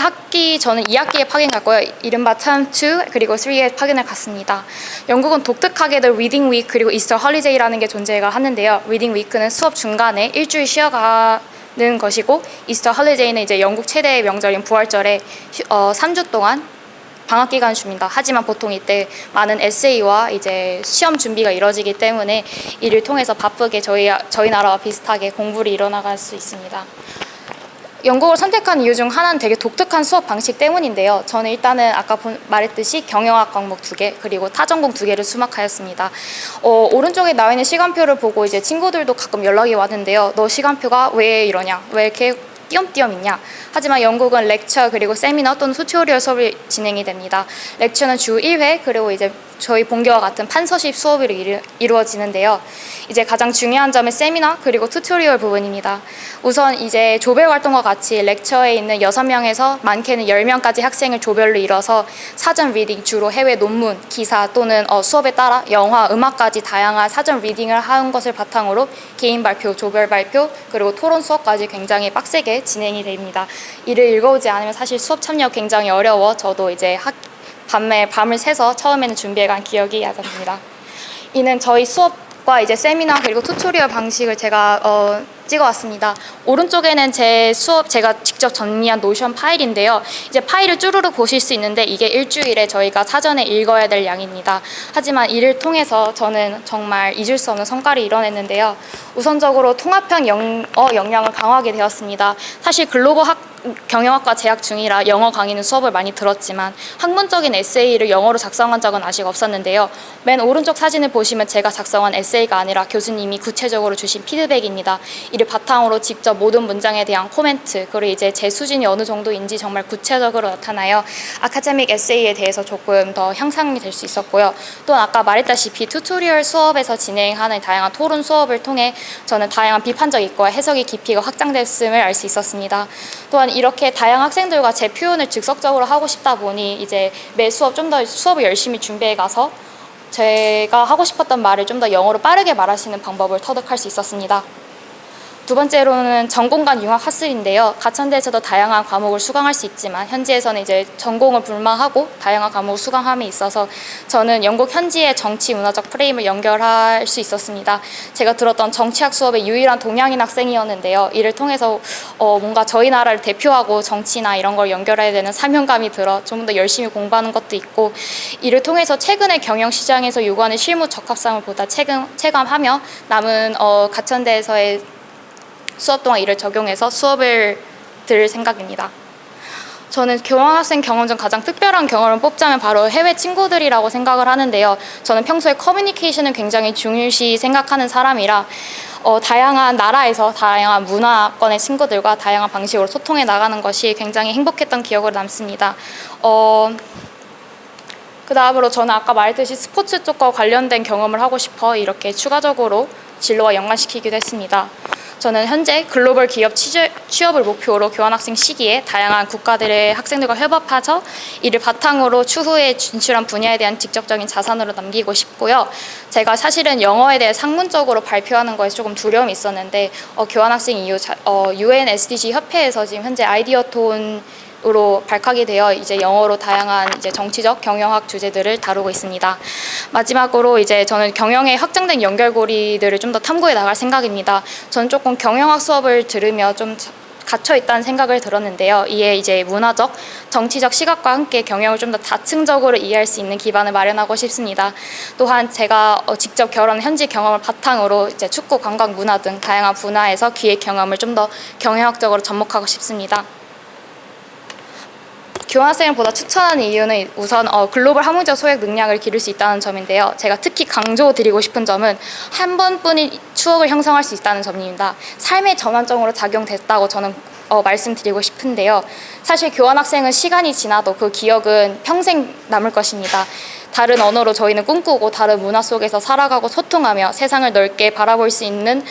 저는 2학기에 파견 갔고요. 이른바 term 2 그리고 3에 파견을 갔습니다. 영국은 독특하게도 리딩 위크 그리고 이스터 헐리데이라는 게 존재가 하는데요. 리딩 위크는 수업 중간에 일주일 쉬어가는 것이고 이스터 헐리데이는 이제 영국 최대의 명절인 부활절에 3주 동안 방학 기간을 줍니다. 하지만 보통 이때 많은 에세이와 이제 시험 준비가 이루어지기 때문에 이를 통해서 바쁘게 저희 나라와 비슷하게 공부를 이뤄나갈 수 있습니다. 영국을 선택한 이유 중 하나는 되게 독특한 수업 방식 때문인데요. 저는 일단은 아까 말했듯이 경영학 과목 2개 그리고 타전공 2개를 수막하였습니다. 오른쪽에 나와 있는 시간표를 보고 이제 친구들도 가끔 연락이 왔는데요. 너 시간표가 왜 이러냐? 왜 이렇게 띄엄띄엄 있냐? 하지만 영국은 렉처 그리고 세미나 또는 튜토리얼 수업이 진행이 됩니다. 렉처는 주 1회 그리고 이제 저희 본교와 같은 판서식 수업으로 이루어지는데요. 이제 가장 중요한 점은 세미나 그리고 튜토리얼 부분입니다. 우선 이제 조별 활동과 같이 렉처에 있는 6명에서 많게는 10명까지 학생을 조별로 이뤄서 사전 리딩, 주로 해외 논문, 기사 또는 수업에 따라 영화, 음악까지 다양한 사전 리딩을 한 것을 바탕으로 개인 발표, 조별 발표, 그리고 토론 수업까지 굉장히 빡세게 진행이 됩니다. 이를 읽어오지 않으면 사실 수업 참여 굉장히 어려워 저도 이제 밤을 새서 처음에는 준비해간 기억이 야납니다. 이는 저희 수업과 이제 세미나 그리고 튜토리얼 방식을 제가 찍어왔습니다. 오른쪽에는 제 수업 제가 직접 정리한 노션 파일인데요. 이제 파일을 쭈루룩 보실 수 있는데 이게 일주일에 저희가 사전에 읽어야 될 양입니다. 하지만 이를 통해서 저는 정말 잊을 수 없는 성과를 이뤄냈는데요. 우선적으로 통합형 영어 역량을 강화하게 되었습니다. 사실 글로벌 경영학과 재학 중이라 영어 강의는 수업을 많이 들었지만 학문적인 에세이를 영어로 작성한 적은 아직 없었는데요. 맨 오른쪽 사진을 보시면 제가 작성한 에세이가 아니라 교수님이 구체적으로 주신 피드백입니다. 이를 바탕으로 직접 모든 문장에 대한 코멘트, 그리고 이제 제 수준이 어느 정도인지 정말 구체적으로 나타나요. 아카데믹 에세이에 대해서 조금 더 향상이 될 수 있었고요. 또한 아까 말했다시피 튜토리얼 수업에서 진행하는 다양한 토론 수업을 통해 저는 다양한 비판적 이과와 해석의 깊이가 확장됐음을 알 수 있었습니다. 또한 이렇게 다양한 학생들과 제 표현을 즉석적으로 하고 싶다 보니 이제 매 수업 좀 더 수업을 열심히 준비해 가서 제가 하고 싶었던 말을 좀 더 영어로 빠르게 말할 수 있는 방법을 터득할 수 있었습니다. 두 번째로는 전공 간 융합 학습인데요. 가천대에서도 다양한 과목을 수강할 수 있지만 현지에서는 이제 전공을 불망하고 다양한 과목을 수강함에 있어서 저는 영국 현지의 정치 문화적 프레임을 연결할 수 있었습니다. 제가 들었던 정치학 수업의 유일한 동양인 학생이었는데요. 이를 통해서 뭔가 저희 나라를 대표하고 정치나 이런 걸 연결해야 되는 사명감이 들어 좀 더 열심히 공부하는 것도 있고, 이를 통해서 최근의 경영시장에서 요구하는 실무 적합성을 보다 체감하며 남은 가천대에서의 수업 동안 이를 적용해서 수업을 들을 생각입니다. 저는 교환학생 경험 중 가장 특별한 경험을 뽑자면 바로 해외 친구들이라고 생각을 하는데요. 저는 평소에 커뮤니케이션을 굉장히 중요시 생각하는 사람이라 다양한 나라에서 다양한 문화권의 친구들과 다양한 방식으로 소통해 나가는 것이 굉장히 행복했던 기억으로 남습니다. 그 다음으로 저는 아까 말했듯이 스포츠 쪽과 관련된 경험을 하고 싶어 이렇게 추가적으로 진로와 연관시키기도 했습니다. 저는 현재 글로벌 기업 취업을 목표로 교환학생 시기에 다양한 국가들의 학생들과 협업해서 이를 바탕으로 추후에 진출한 분야에 대한 직접적인 자산으로 남기고 싶고요. 제가 사실은 영어에 대해 학문적으로 발표하는 거에 조금 두려움이 있었는데 교환학생 이후 UN SDG 협회에서 지금 현재 아이디어톤으로 발탁이 되어 이제 영어로 다양한 이제 정치적 경영학 주제들을 다루고 있습니다. 마지막으로 이제 저는 경영의 확장된 연결고리들을 좀 더 탐구해 나갈 생각입니다. 저는 조금 경영학 수업을 들으며 좀 갇혀 있다는 생각을 들었는데요. 이에 이제 문화적, 정치적 시각과 함께 경영을 좀 더 다층적으로 이해할 수 있는 기반을 마련하고 싶습니다. 또한 제가 직접 결혼 현지 경험을 바탕으로 이제 축구, 관광, 문화 등 다양한 분야에서 기획 경험을 좀 더 경영학적으로 접목하고 싶습니다. 교환학생을 보다 추천하는 이유는 우선 글로벌 학문적 소액 능력을 기를 수 있다는 점인데요. 제가 특히 강조드리고 싶은 점은 한 번뿐인 추억을 형성할 수 있다는 점입니다. 삶의 전환점으로 작용됐다고 저는 말씀드리고 싶은데요. 사실 교환학생은 시간이 지나도 그 기억은 평생 남을 것입니다. 다른 언어로 저희는 꿈꾸고 다른 문화 속에서 살아가고 소통하며 세상을 넓게 바라볼 수 있는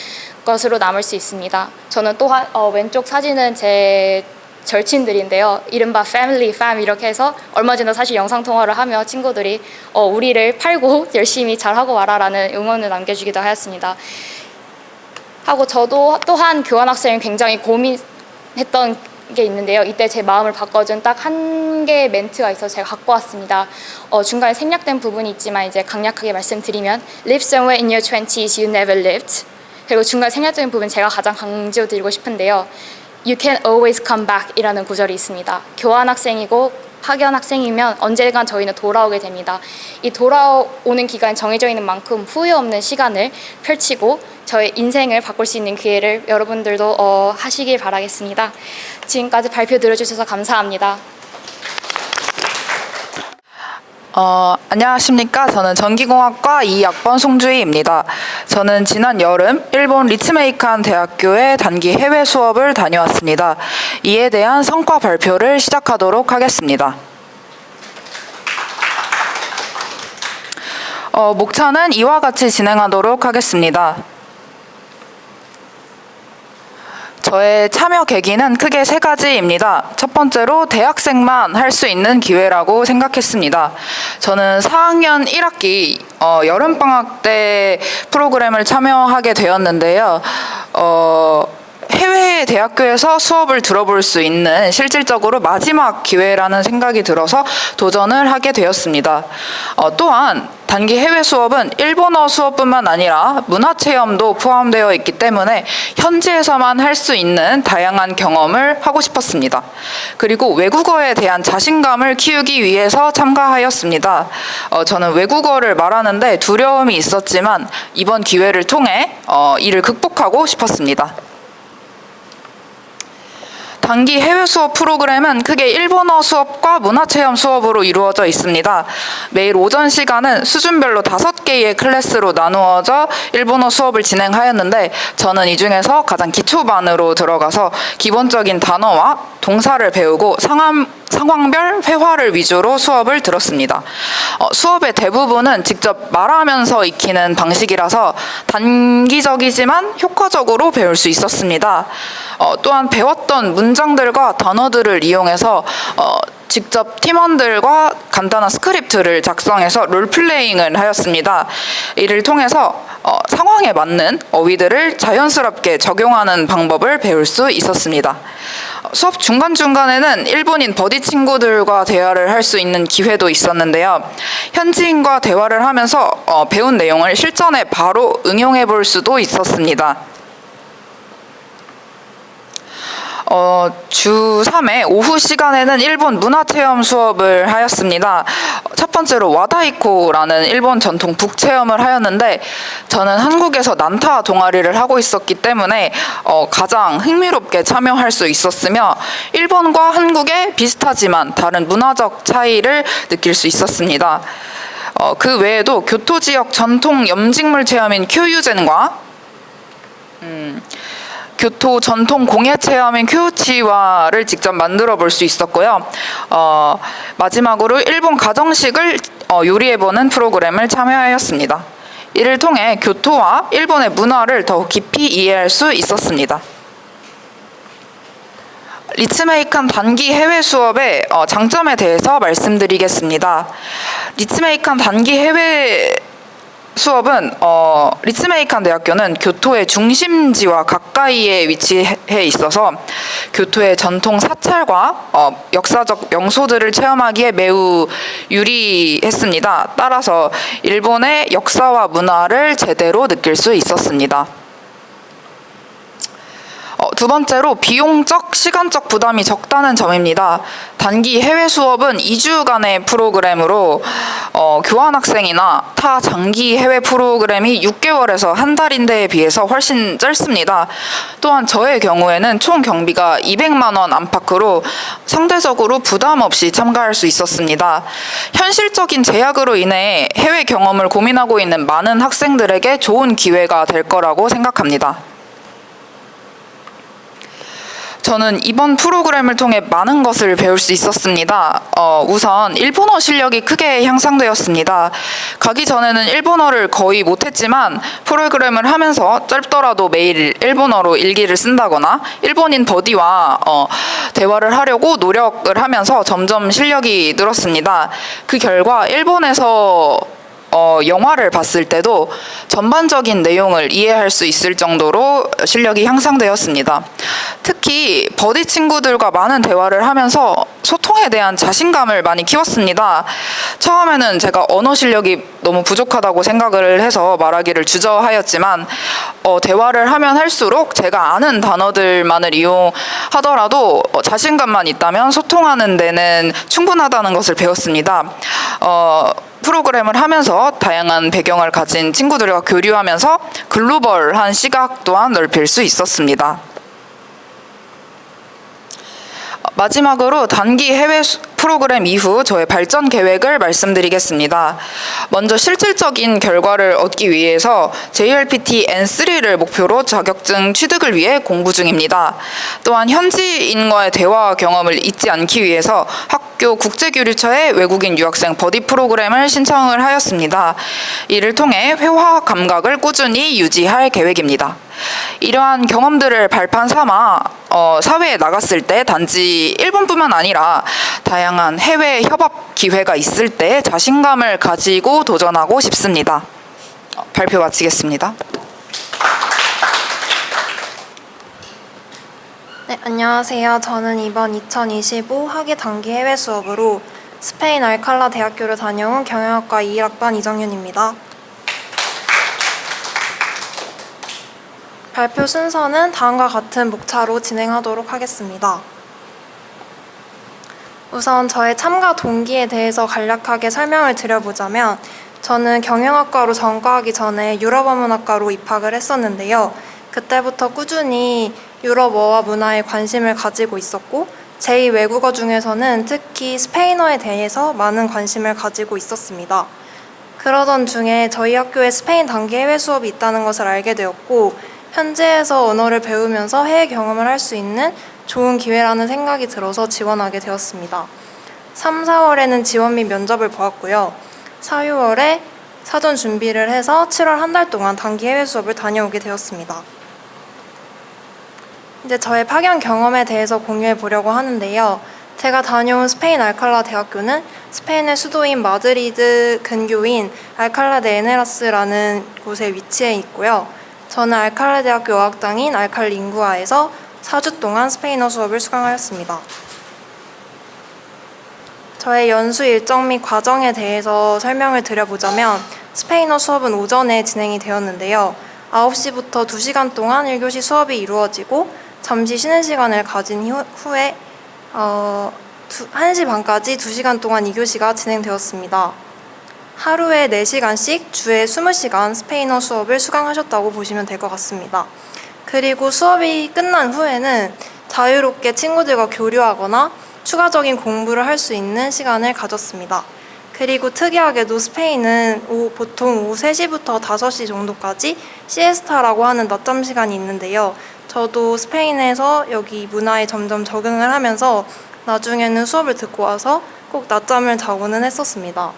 것으로 남을 수 있습니다. 저는 또한 왼쪽 사진은 제 절친들인데요. 이른바 패밀리, 팸 이렇게 해서 얼마 전에 사실 영상통화를 하며 친구들이 우리를 팔고 열심히 잘하고 와라라는 응원을 남겨주기도 하였습니다. 하고 저도 또한 교환학생을 굉장히 고민했던 게 있는데요. 이때 제 마음을 바꿔준 딱 한 개의 멘트가 있어서 제가 갖고 왔습니다. 중간에 생략된 부분이 있지만 이제 강력하게 말씀드리면 Live somewhere in your 20s you never lived. 그리고 중간에 생략된 부분 제가 가장 강조드리고 싶은데요. You can always come back 이라는 구절이 있습니다. 교환학생이고 파견학생이면 언젠간 저희는 돌아오게 됩니다. 이 돌아오는 기간이 정해져 있는 만큼 후회 없는 시간을 펼치고 저의 인생을 바꿀 수 있는 기회를 여러분들도 하시길 바라겠습니다. 지금까지 발표 들어주셔서 감사합니다. 안녕하십니까. 저는 전기공학과 2학번 송주희입니다. 저는 지난 여름 일본 리츠메이칸 대학교의 단기 해외 수업을 다녀왔습니다. 이에 대한 성과 발표를 시작하도록 하겠습니다. 목차는 이와 같이 진행하도록 하겠습니다. 저의 참여 계기는 크게 세 가지입니다. 첫 번째로 대학생만 할 수 있는 기회라고 생각했습니다. 저는 4학년 1학기 여름방학 때 프로그램을 참여하게 되었는데요. 해외 대학교에서 수업을 들어볼 수 있는 실질적으로 마지막 기회라는 생각이 들어서 도전을 하게 되었습니다. 또한 단기 해외 수업은 일본어 수업뿐만 아니라 문화체험도 포함되어 있기 때문에 현지에서만 할 수 있는 다양한 경험을 하고 싶었습니다. 그리고 외국어에 대한 자신감을 키우기 위해서 참가하였습니다. 저는 외국어를 말하는데 두려움이 있었지만 이번 기회를 통해 이를 극복하고 싶었습니다. 단기 해외 수업 프로그램은 크게 일본어 수업과 문화체험 수업으로 이루어져 있습니다. 매일 오전 시간은 수준별로 5개의 클래스로 나누어져 일본어 수업을 진행하였는데 저는 이 중에서 가장 기초반으로 들어가서 기본적인 단어와 동사를 배우고 상황별 회화를 위주로 수업을 들었습니다. 수업의 대부분은 직접 말하면서 익히는 방식이라서 단기적이지만 효과적으로 배울 수 있었습니다. 또한 배웠던 문장들과 단어들을 이용해서 직접 팀원들과 간단한 스크립트를 작성해서 롤플레잉을 하였습니다. 이를 통해서 상황에 맞는 어휘들을 자연스럽게 적용하는 방법을 배울 수 있었습니다. 수업 중간중간에는 일본인 버디 친구들과 대화를 할 수 있는 기회도 있었는데요. 현지인과 대화를 하면서 배운 내용을 실전에 바로 응용해 볼 수도 있었습니다. 주 3회 오후 시간에는 일본 문화체험 수업을 하였습니다. 첫 번째로 와다이코라는 일본 전통 북체험을 하였는데 저는 한국에서 난타 동아리를 하고 있었기 때문에 가장 흥미롭게 참여할 수 있었으며 일본과 한국의 비슷하지만 다른 문화적 차이를 느낄 수 있었습니다. 그 외에도 교토 지역 전통 염직물 체험인 큐유젠과 교토 전통 공예 체험인 큐우치와를 직접 만들어 볼 수 있었고요. 마지막으로 일본 가정식을 요리해보는 프로그램을 참여하였습니다. 이를 통해 교토와 일본의 문화를 더욱 깊이 이해할 수 있었습니다. 리츠메이칸 단기 해외 수업의 장점에 대해서 말씀드리겠습니다. 리츠메이칸 단기 해외 수업은 리츠메이칸 대학교는 교토의 중심지와 가까이에 위치해 있어서 교토의 전통 사찰과 역사적 명소들을 체험하기에 매우 유리했습니다. 따라서 일본의 역사와 문화를 제대로 느낄 수 있었습니다. 두 번째로 비용적, 시간적 부담이 적다는 점입니다. 단기 해외 수업은 2주간의 프로그램으로 교환학생이나 타 장기 해외 프로그램이 6개월에서 한 달인데에 비해서 훨씬 짧습니다. 또한 저의 경우에는 총 경비가 200만 원 안팎으로 상대적으로 부담 없이 참가할 수 있었습니다. 현실적인 제약으로 인해 해외 경험을 고민하고 있는 많은 학생들에게 좋은 기회가 될 거라고 생각합니다. 저는 이번 프로그램을 통해 많은 것을 배울 수 있었습니다. 우선 일본어 실력이 크게 향상되었습니다. 가기 전에는 일본어를 거의 못했지만 프로그램을 하면서 짧더라도 매일 일본어로 일기를 쓴다거나 일본인 버디와 대화를 하려고 노력을 하면서 점점 실력이 늘었습니다. 그 결과 일본에서 영화를 봤을 때도 전반적인 내용을 이해할 수 있을 정도로 실력이 향상되었습니다. 특히 버디 친구들과 많은 대화를 하면서 소통에 대한 자신감을 많이 키웠습니다. 처음에는 제가 언어 실력이 너무 부족하다고 생각을 해서 말하기를 주저하였지만 대화를 하면 할수록 제가 아는 단어들만을 이용하더라도 자신감만 있다면 소통하는 데는 충분하다는 것을 배웠습니다. 프로그램을 하면서 다양한 배경을 가진 친구들과 교류하면서 글로벌한 시각 또한 넓힐 수 있었습니다. 마지막으로 단기 해외 프로그램 이후 저의 발전 계획을 말씀드리겠습니다. 먼저 실질적인 결과를 얻기 위해서 JLPT N3를 목표로 자격증 취득을 위해 공부 중입니다. 또한 현지인과의 대화 경험을 잊지 않기 위해서 학교 국제교류처의 외국인 유학생 버디 프로그램을 신청을 하였습니다. 이를 통해 회화 감각을 꾸준히 유지할 계획입니다. 이러한 경험들을 발판 삼아 사회에 나갔을 때 단지 일본뿐만 아니라 다양한 해외 협업 기회가 있을 때 자신감을 가지고 도전하고 싶습니다. 발표 마치겠습니다. 네, 안녕하세요. 저는 이번 2025 학예 단기 해외 수업으로 스페인 알칼라 대학교를 다녀온 경영학과 21학번 이정윤입니다. 발표 순서는 다음과 같은 목차로 진행하도록 하겠습니다. 우선 저의 참가 동기에 대해서 간략하게 설명을 드려보자면 저는 경영학과로 전과하기 전에 유럽어문학과로 입학을 했었는데요. 그때부터 꾸준히 유럽어와 문화에 관심을 가지고 있었고 제2외국어 중에서는 특히 스페인어에 대해서 많은 관심을 가지고 있었습니다. 그러던 중에 저희 학교에 스페인 단기 해외 수업이 있다는 것을 알게 되었고 현지에서 언어를 배우면서 해외 경험을 할 수 있는 좋은 기회라는 생각이 들어서 지원하게 되었습니다. 3, 4월에는 지원 및 면접을 보았고요. 4, 6월에 사전 준비를 해서 7월 한 달 동안 단기 해외 수업을 다녀오게 되었습니다. 이제 저의 파견 경험에 대해서 공유해 보려고 하는데요. 제가 다녀온 스페인 알칼라 대학교는 스페인의 수도인 마드리드 근교인 알칼라 데 에네라스라는 곳에 위치해 있고요. 저는 알칼라 대학교 어학당인 알칼링구아에서 4주 동안 스페인어 수업을 수강하였습니다. 저의 연수 일정 및 과정에 대해서 설명을 드려보자면 스페인어 수업은 오전에 진행이 되었는데요. 9시부터 2시간 동안 1교시 수업이 이루어지고 잠시 쉬는 시간을 가진 후에 1시 반까지 2시간 동안 2교시가 진행되었습니다. 하루에 4시간씩 주에 20시간 스페인어 수업을 수강하셨다고 보시면 될 것 같습니다. 그리고 수업이 끝난 후에는 자유롭게 친구들과 교류하거나 추가적인 공부를 할 수 있는 시간을 가졌습니다. 그리고 특이하게도 스페인은 보통 오후 3시부터 5시 정도까지 시에스타라고 하는 낮잠 시간이 있는데요. 저도 스페인에서 여기 문화에 점점 적응을 하면서 나중에는 수업을 듣고 와서 꼭 낮잠을 자고는 했었습니다.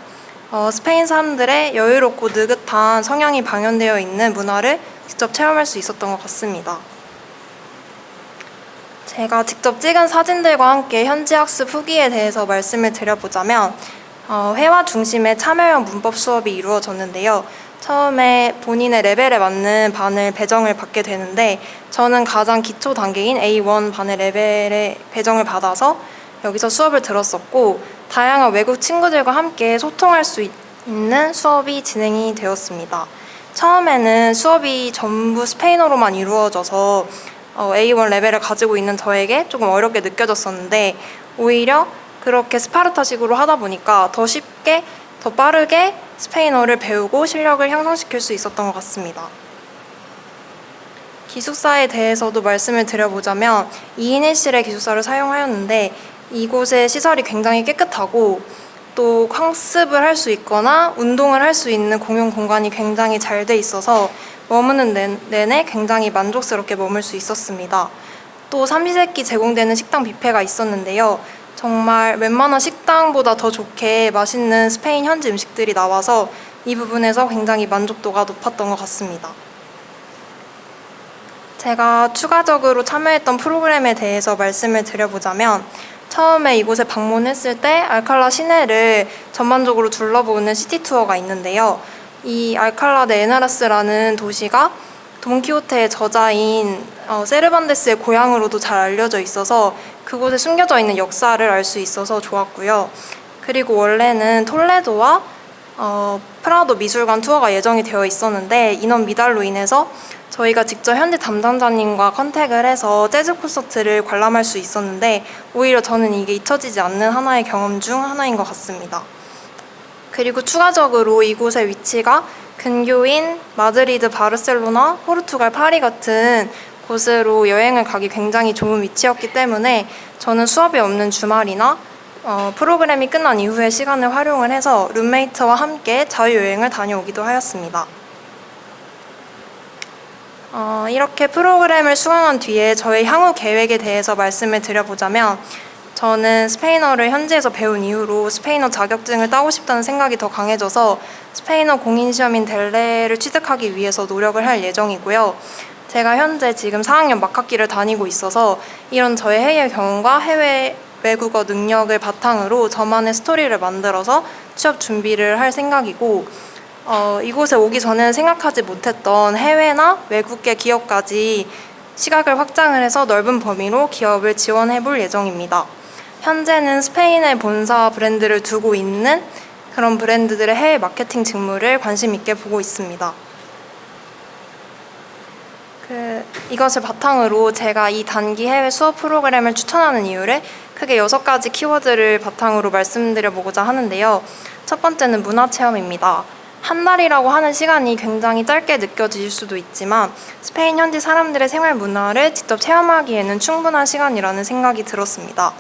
스페인 사람들의 여유롭고 느긋한 성향이 방영되어 있는 문화를 직접 체험할 수 있었던 것 같습니다. 제가 직접 찍은 사진들과 함께 현지 학습 후기에 대해서 말씀을 드려보자면 회화 중심의 참여형 문법 수업이 이루어졌는데요. 처음에 본인의 레벨에 맞는 반을 배정을 받게 되는데 저는 가장 기초 단계인 A1 반의 레벨의 배정을 받아서 여기서 수업을 들었었고 다양한 외국 친구들과 함께 소통할 수 있는 수업이 진행이 되었습니다. 처음에는 수업이 전부 스페인어로만 이루어져서 A1 레벨을 가지고 있는 저에게 조금 어렵게 느껴졌었는데 오히려 그렇게 스파르타식으로 하다 보니까 더 쉽게, 더 빠르게 스페인어를 배우고 실력을 향상시킬 수 있었던 것 같습니다. 기숙사에 대해서도 말씀을 드려보자면 2인 1실의 기숙사를 사용하였는데 이곳의 시설이 굉장히 깨끗하고 또 학습을 할 수 있거나 운동을 할 수 있는 공용 공간이 굉장히 잘 돼 있어서 머무는 내내 굉장히 만족스럽게 머물 수 있었습니다. 또 삼시세끼 제공되는 식당 뷔페가 있었는데요. 정말 웬만한 식당보다 더 좋게 맛있는 스페인 현지 음식들이 나와서 이 부분에서 굉장히 만족도가 높았던 것 같습니다. 제가 추가적으로 참여했던 프로그램에 대해서 말씀을 드려보자면 처음에 이곳에 방문했을 때 알칼라 시내를 전반적으로 둘러보는 시티 투어가 있는데요. 이 알칼라 데 에나라스라는 도시가 돈키호테의 저자인 세르반테스의 고향으로도 잘 알려져 있어서 그곳에 숨겨져 있는 역사를 알 수 있어서 좋았고요. 그리고 원래는 톨레도와 프라도 미술관 투어가 예정이 되어 있었는데 인원 미달로 인해서 저희가 직접 현지 담당자님과 컨택을 해서 재즈 콘서트를 관람할 수 있었는데 오히려 저는 이게 잊혀지지 않는 하나의 경험 중 하나인 것 같습니다. 그리고 추가적으로 이곳의 위치가 근교인 마드리드, 바르셀로나, 포르투갈, 파리 같은 곳으로 여행을 가기 굉장히 좋은 위치였기 때문에 저는 수업이 없는 주말이나 프로그램이 끝난 이후의 시간을 활용을 해서 룸메이트와 함께 자유여행을 다녀오기도 하였습니다. 이렇게 프로그램을 수강한 뒤에 저의 향후 계획에 대해서 말씀을 드려보자면 저는 스페인어를 현지에서 배운 이후로 스페인어 자격증을 따고 싶다는 생각이 더 강해져서 스페인어 공인시험인 델레를 취득하기 위해서 노력을 할 예정이고요. 제가 현재 지금 4학년 막학기를 다니고 있어서 이런 저의 해외 경험과 해외 외국어 능력을 바탕으로 저만의 스토리를 만들어서 취업 준비를 할 생각이고 이곳에 오기 전에는 생각하지 못했던 해외나 외국계 기업까지 시각을 확장을 해서 넓은 범위로 기업을 지원해 볼 예정입니다. 현재는 스페인에 본사 브랜드를 두고 있는 그런 브랜드들의 해외 마케팅 직무를 관심 있게 보고 있습니다. 이것을 바탕으로 제가 이 단기 해외 수업 프로그램을 추천하는 이유를 크게 6가지 키워드를 바탕으로 말씀드려보고자 하는데요. 첫 번째는 문화체험입니다. 한 달이라고 하는 시간이 굉장히 짧게 느껴질 수도 있지만 스페인 현지 사람들의 생활 문화를 직접 체험하기에는 충분한 시간이라는 생각이 들었습니다.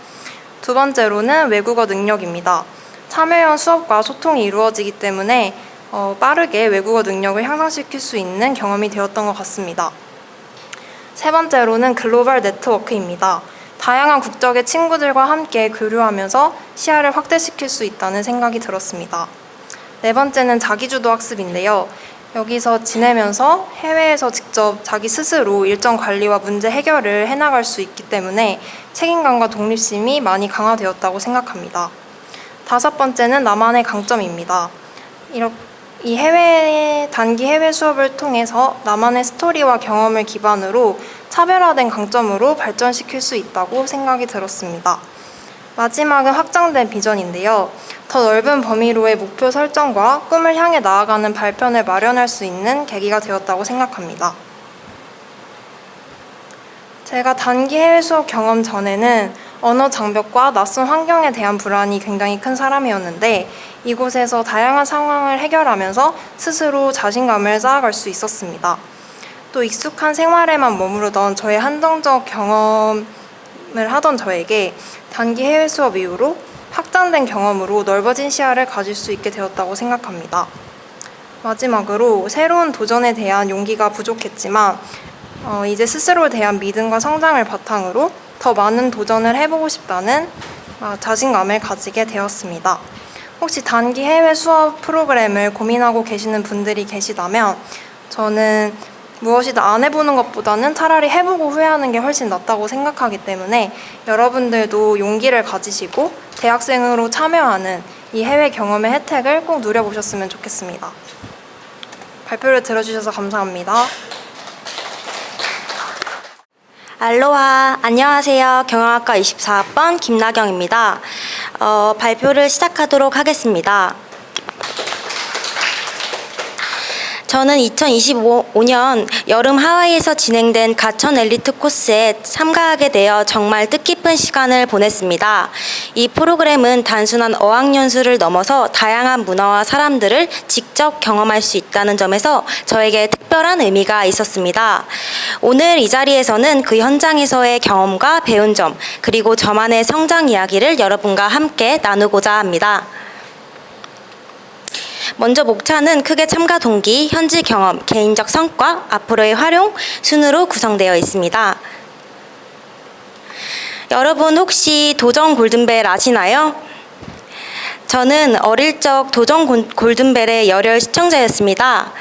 두 번째로는 외국어 능력입니다. 참여형 수업과 소통이 이루어지기 때문에 빠르게 외국어 능력을 향상시킬 수 있는 경험이 되었던 것 같습니다. 세 번째로는 글로벌 네트워크입니다. 다양한 국적의 친구들과 함께 교류하면서 시야를 확대시킬 수 있다는 생각이 들었습니다. 네 번째는 자기주도 학습인데요. 여기서 지내면서 해외에서 직접 자기 스스로 일정 관리와 문제 해결을 해나갈 수 있기 때문에 책임감과 독립심이 많이 강화되었다고 생각합니다. 다섯 번째는 나만의 강점입니다. 이 단기 해외 수업을 통해서 나만의 스토리와 경험을 기반으로 차별화된 강점으로 발전시킬 수 있다고 생각이 들었습니다. 마지막은 확장된 비전인데요. 더 넓은 범위로의 목표 설정과 꿈을 향해 나아가는 발편을 마련할 수 있는 계기가 되었다고 생각합니다. 제가 단기 해외 수업 경험 전에는 언어 장벽과 낯선 환경에 대한 불안이 굉장히 큰 사람이었는데 이곳에서 다양한 상황을 해결하면서 스스로 자신감을 쌓아갈 수 있었습니다. 또 익숙한 생활에만 머무르던 저의 한정적 경험을 하던 저에게 단기 해외 수업 이후로 확장된 경험으로 넓어진 시야를 가질 수 있게 되었다고 생각합니다. 마지막으로 새로운 도전에 대한 용기가 부족했지만 이제 스스로에 대한 믿음과 성장을 바탕으로 더 많은 도전을 해보고 싶다는 자신감을 가지게 되었습니다. 혹시 단기 해외 수업 프로그램을 고민하고 계시는 분들이 계시다면 저는 무엇이든 안 해보는 것보다는 차라리 해보고 후회하는 게 훨씬 낫다고 생각하기 때문에 여러분들도 용기를 가지시고 대학생으로 참여하는 이 해외 경험의 혜택을 꼭 누려보셨으면 좋겠습니다. 발표를 들어주셔서 감사합니다. 알로하, 안녕하세요. 경영학과 24학번 김나경입니다. 발표를 시작하도록 하겠습니다. 저는 2025년 여름 하와이에서 진행된 가천 엘리트 코스에 참가하게 되어 정말 뜻깊은 시간을 보냈습니다. 이 프로그램은 단순한 어학연수를 넘어서 다양한 문화와 사람들을 직접 경험할 수 있다는 점에서 저에게 특별한 의미가 있었습니다. 오늘 이 자리에서는 그 현장에서의 경험과 배운 점, 그리고 저만의 성장 이야기를 여러분과 함께 나누고자 합니다. 먼저 목차는 크게 참가 동기, 현지 경험, 개인적 성과, 앞으로의 활용 순으로 구성되어 있습니다. 여러분 혹시 도전 골든벨 아시나요? 저는 어릴 적 도전 골든벨의 열혈 시청자였습니다.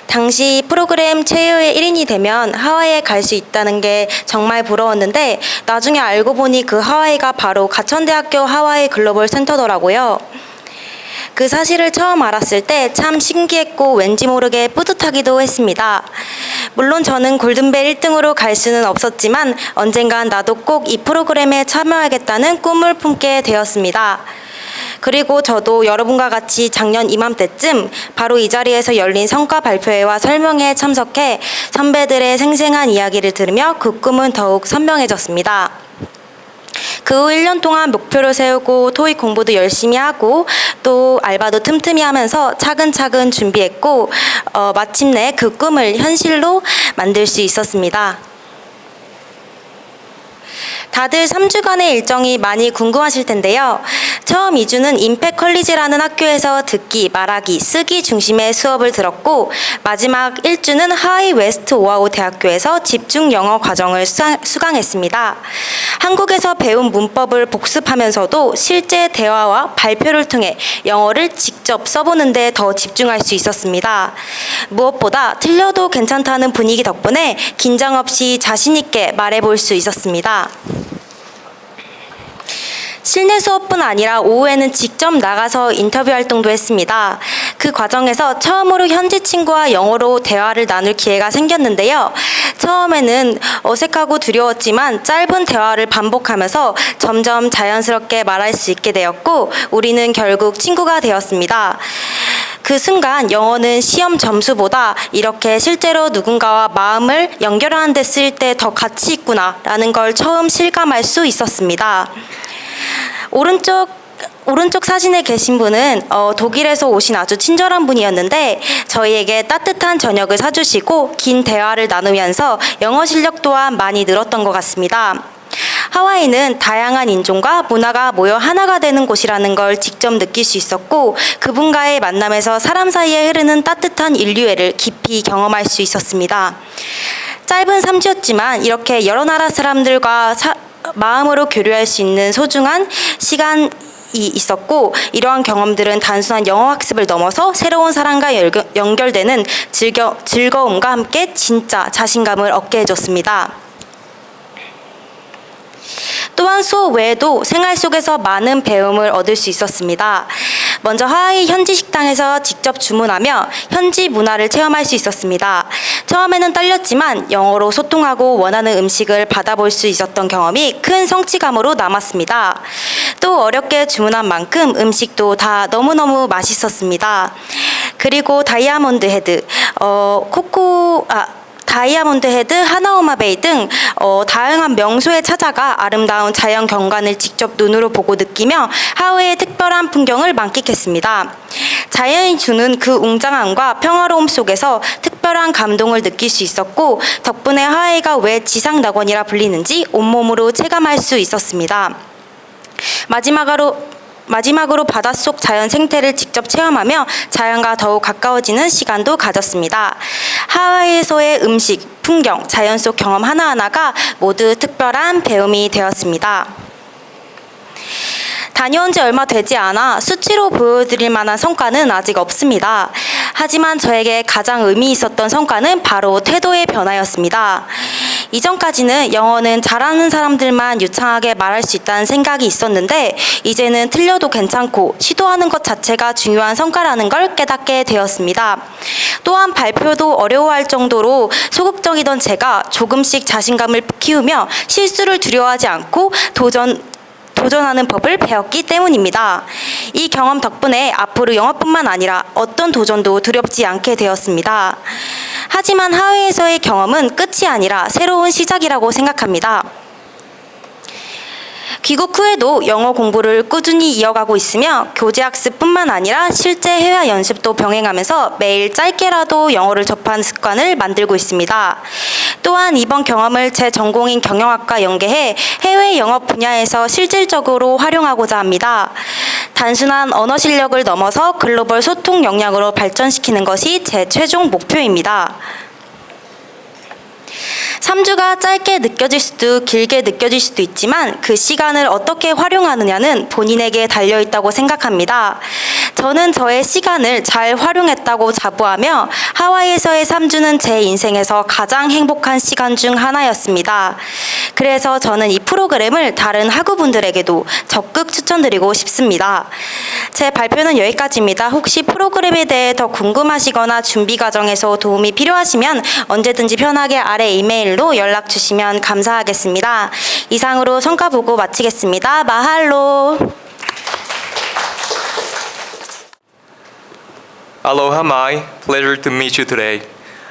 당시 프로그램 최후의 1인이 되면 하와이에 갈 수 있다는 게 정말 부러웠는데 나중에 알고 보니 그 하와이가 바로 가천대학교 하와이 글로벌 센터더라고요. 그 사실을 처음 알았을 때 참 신기했고 왠지 모르게 뿌듯하기도 했습니다. 물론 저는 골든벨 1등으로 갈 수는 없었지만 언젠간 나도 꼭 이 프로그램에 참여하겠다는 꿈을 품게 되었습니다. 그리고 저도 여러분과 같이 작년 이맘때쯤 바로 이 자리에서 열린 성과 발표회와 설명회에 참석해 선배들의 생생한 이야기를 들으며 그 꿈은 더욱 선명해졌습니다. 그 후 1년 동안 목표를 세우고 토익 공부도 열심히 하고 또 알바도 틈틈이 하면서 차근차근 준비했고 마침내 그 꿈을 현실로 만들 수 있었습니다. 다들 3주간의 일정이 많이 궁금하실 텐데요. 처음 2주는 임팩 컬리지라는 학교에서 듣기, 말하기, 쓰기 중심의 수업을 들었고 마지막 1주는 하와이 웨스트 오아후 대학교에서 집중 영어 과정을 수강했습니다. 한국에서 배운 문법을 복습하면서도 실제 대화와 발표를 통해 영어를 직접 써보는 데 더 집중할 수 있었습니다. 무엇보다 틀려도 괜찮다는 분위기 덕분에 긴장 없이 자신 있게 말해볼 수 있었습니다. 실내 수업뿐 아니라 오후에는 직접 나가서 인터뷰 활동도 했습니다. 그 과정에서 처음으로 현지 친구와 영어로 대화를 나눌 기회가 생겼는데요. 처음에는 어색하고 두려웠지만 짧은 대화를 반복하면서 점점 자연스럽게 말할 수 있게 되었고 우리는 결국 친구가 되었습니다. 그 순간 영어는 시험 점수보다 이렇게 실제로 누군가와 마음을 연결하는 데 쓸 때 더 가치 있구나 라는 걸 처음 실감할 수 있었습니다. 오른쪽 사진에 계신 분은 독일에서 오신 아주 친절한 분이었는데 저희에게 따뜻한 저녁을 사주시고 긴 대화를 나누면서 영어 실력 또한 많이 늘었던 것 같습니다. 하와이는 다양한 인종과 문화가 모여 하나가 되는 곳이라는 걸 직접 느낄 수 있었고 그분과의 만남에서 사람 사이에 흐르는 따뜻한 인류애를 깊이 경험할 수 있었습니다. 짧은 3주였지만 이렇게 여러 나라 사람들과 마음으로 교류할 수 있는 소중한 시간이 있었고 이러한 경험들은 단순한 영어 학습을 넘어서 새로운 사람과 연결되는 즐거움과 함께 진짜 자신감을 얻게 해줬습니다. 또한 수업 외에도 생활 속에서 많은 배움을 얻을 수 있었습니다. 먼저 하와이 현지 식당에서 직접 주문하며 현지 문화를 체험할 수 있었습니다. 처음에는 떨렸지만 영어로 소통하고 원하는 음식을 받아볼 수 있었던 경험이 큰 성취감으로 남았습니다. 또 어렵게 주문한 만큼 음식도 다 너무너무 맛있었습니다. 그리고 다이아몬드 헤드, 다이아몬드 헤드, 하나오마 베이 등 다양한 명소에 찾아가 아름다운 자연 경관을 직접 눈으로 보고 느끼며 하와이의 특별한 풍경을 만끽했습니다. 자연이 주는 그 웅장함과 평화로움 속에서 특별한 감동을 느낄 수 있었고 덕분에 하와이가 왜 지상낙원이라 불리는지 온몸으로 체감할 수 있었습니다. 마지막으로 바닷속 자연 생태를 직접 체험하며 자연과 더욱 가까워지는 시간도 가졌습니다. 하와이에서의 음식, 풍경, 자연 속 경험 하나하나가 모두 특별한 배움이 되었습니다. 다녀온 지 얼마 되지 않아 수치로 보여드릴 만한 성과는 아직 없습니다. 하지만 저에게 가장 의미 있었던 성과는 바로 태도의 변화였습니다. 이전까지는 영어는 잘하는 사람들만 유창하게 말할 수 있다는 생각이 있었는데 이제는 틀려도 괜찮고 시도하는 것 자체가 중요한 성과라는 걸 깨닫게 되었습니다. 또한 발표도 어려워할 정도로 소극적이던 제가 조금씩 자신감을 키우며 실수를 두려워하지 않고 도전하는 법을 배웠기 때문입니다. 이 경험 덕분에 앞으로 영어뿐만 아니라 어떤 도전도 두렵지 않게 되었습니다. 하지만 하와이에서의 경험은 끝이 아니라 새로운 시작이라고 생각합니다. 귀국 후에도 영어 공부를 꾸준히 이어가고 있으며 교재학습뿐만 아니라 실제 해외 연습도 병행하면서 매일 짧게라도 영어를 접하는 습관을 만들고 있습니다. 또한 이번 경험을 제 전공인 경영학과 연계해 해외 영업 분야에서 실질적으로 활용하고자 합니다. 단순한 언어 실력을 넘어서 글로벌 소통 역량으로 발전시키는 것이 제 최종 목표입니다. 3주가 짧게 느껴질 수도 길게 느껴질 수도 있지만 그 시간을 어떻게 활용하느냐는 본인에게 달려있다고 생각합니다. 저는 저의 시간을 잘 활용했다고 자부하며 하와이에서의 3주는 제 인생에서 가장 행복한 시간 중 하나였습니다. 그래서 저는 이 프로그램을 다른 학우분들에게도 적극 추천드리고 싶습니다. 제 발표는 여기까지입니다. 혹시 프로그램에 대해 더 궁금하시거나 준비 과정에서 도움이 필요하시면 언제든지 편하게 아래 이메일로 연락 주시면 감사하겠습니다. 이상으로 성과 보고 마치겠습니다. 마할로. Aloha mai, pleasure to meet you today.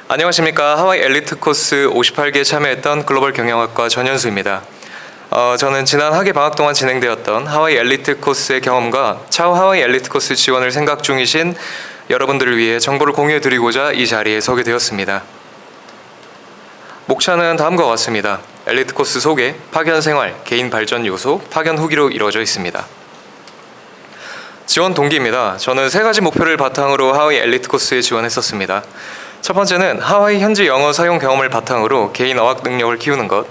안녕하십니까. 하와이 엘리트 코스 58기에 참여했던 글로벌 경영학과 전현수입니다. 저는 지난 학예 방학 동안 진행되었던 하와이 엘리트 코스의 경험과 차후 하와이 엘리트 코스 지원을 생각 중이신 여러분들을 위해 정보를 공유해드리고자 이 자리에 서게 되었습니다. 목차는 다음과 같습니다. 엘리트 코스 소개, 파견 생활, 개인 발전 요소, 파견 후기로 이루어져 있습니다. 지원 동기입니다. 저는 3가지 목표를 바탕으로 하와이 엘리트 코스에 지원했었습니다. 첫 번째는 하와이 현지 영어 사용 경험을 바탕으로 개인 어학 능력을 키우는 것.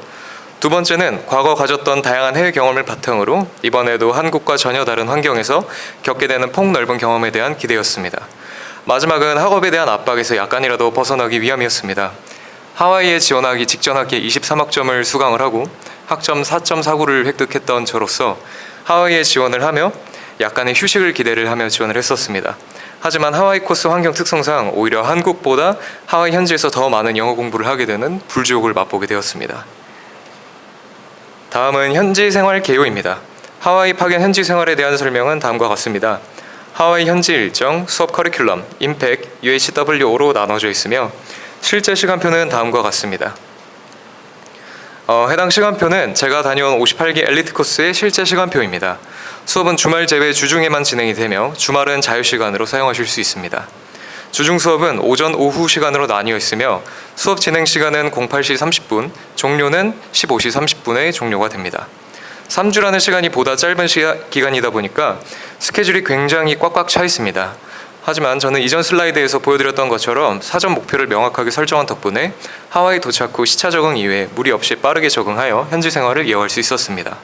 두 번째는 과거 가졌던 다양한 해외 경험을 바탕으로 이번에도 한국과 전혀 다른 환경에서 겪게 되는 폭넓은 경험에 대한 기대였습니다. 마지막은 학업에 대한 압박에서 약간이라도 벗어나기 위함이었습니다. 하와이에 지원하기 직전 학기에 23학점을 수강을 하고 학점 4.49를 획득했던 저로서 하와이에 지원을 하며 약간의 휴식을 기대를 하며 지원을 했었습니다. 하지만 하와이 코스 환경 특성상 오히려 한국보다 하와이 현지에서 더 많은 영어 공부를 하게 되는 불지옥을 맛보게 되었습니다. 다음은 현지 생활 개요입니다. 하와이 파견 현지 생활에 대한 설명은 다음과 같습니다. 하와이 현지 일정, 수업 커리큘럼, 임팩, UHWO로 나눠져 있으며 실제 시간표는 다음과 같습니다. 해당 시간표는 제가 다녀온 58개 엘리트 코스의 실제 시간표입니다. 수업은 주말 제외 주중에만 진행이 되며 주말은 자유시간으로 사용하실 수 있습니다. 주중 수업은 오전, 오후 시간으로 나뉘어 있으며 수업 진행 시간은 08시 30분, 종료는 15시 30분에 종료가 됩니다. 3주라는 시간이 보다 짧은 기간이다 보니까 스케줄이 굉장히 꽉꽉 차 있습니다. 하지만 저는 이전 슬라이드에서 보여드렸던 것처럼 사전 목표를 명확하게 설정한 덕분에 하와이 도착 후 시차 적응 이외에 무리 없이 빠르게 적응하여 현지 생활을 이어갈 수 있었습니다.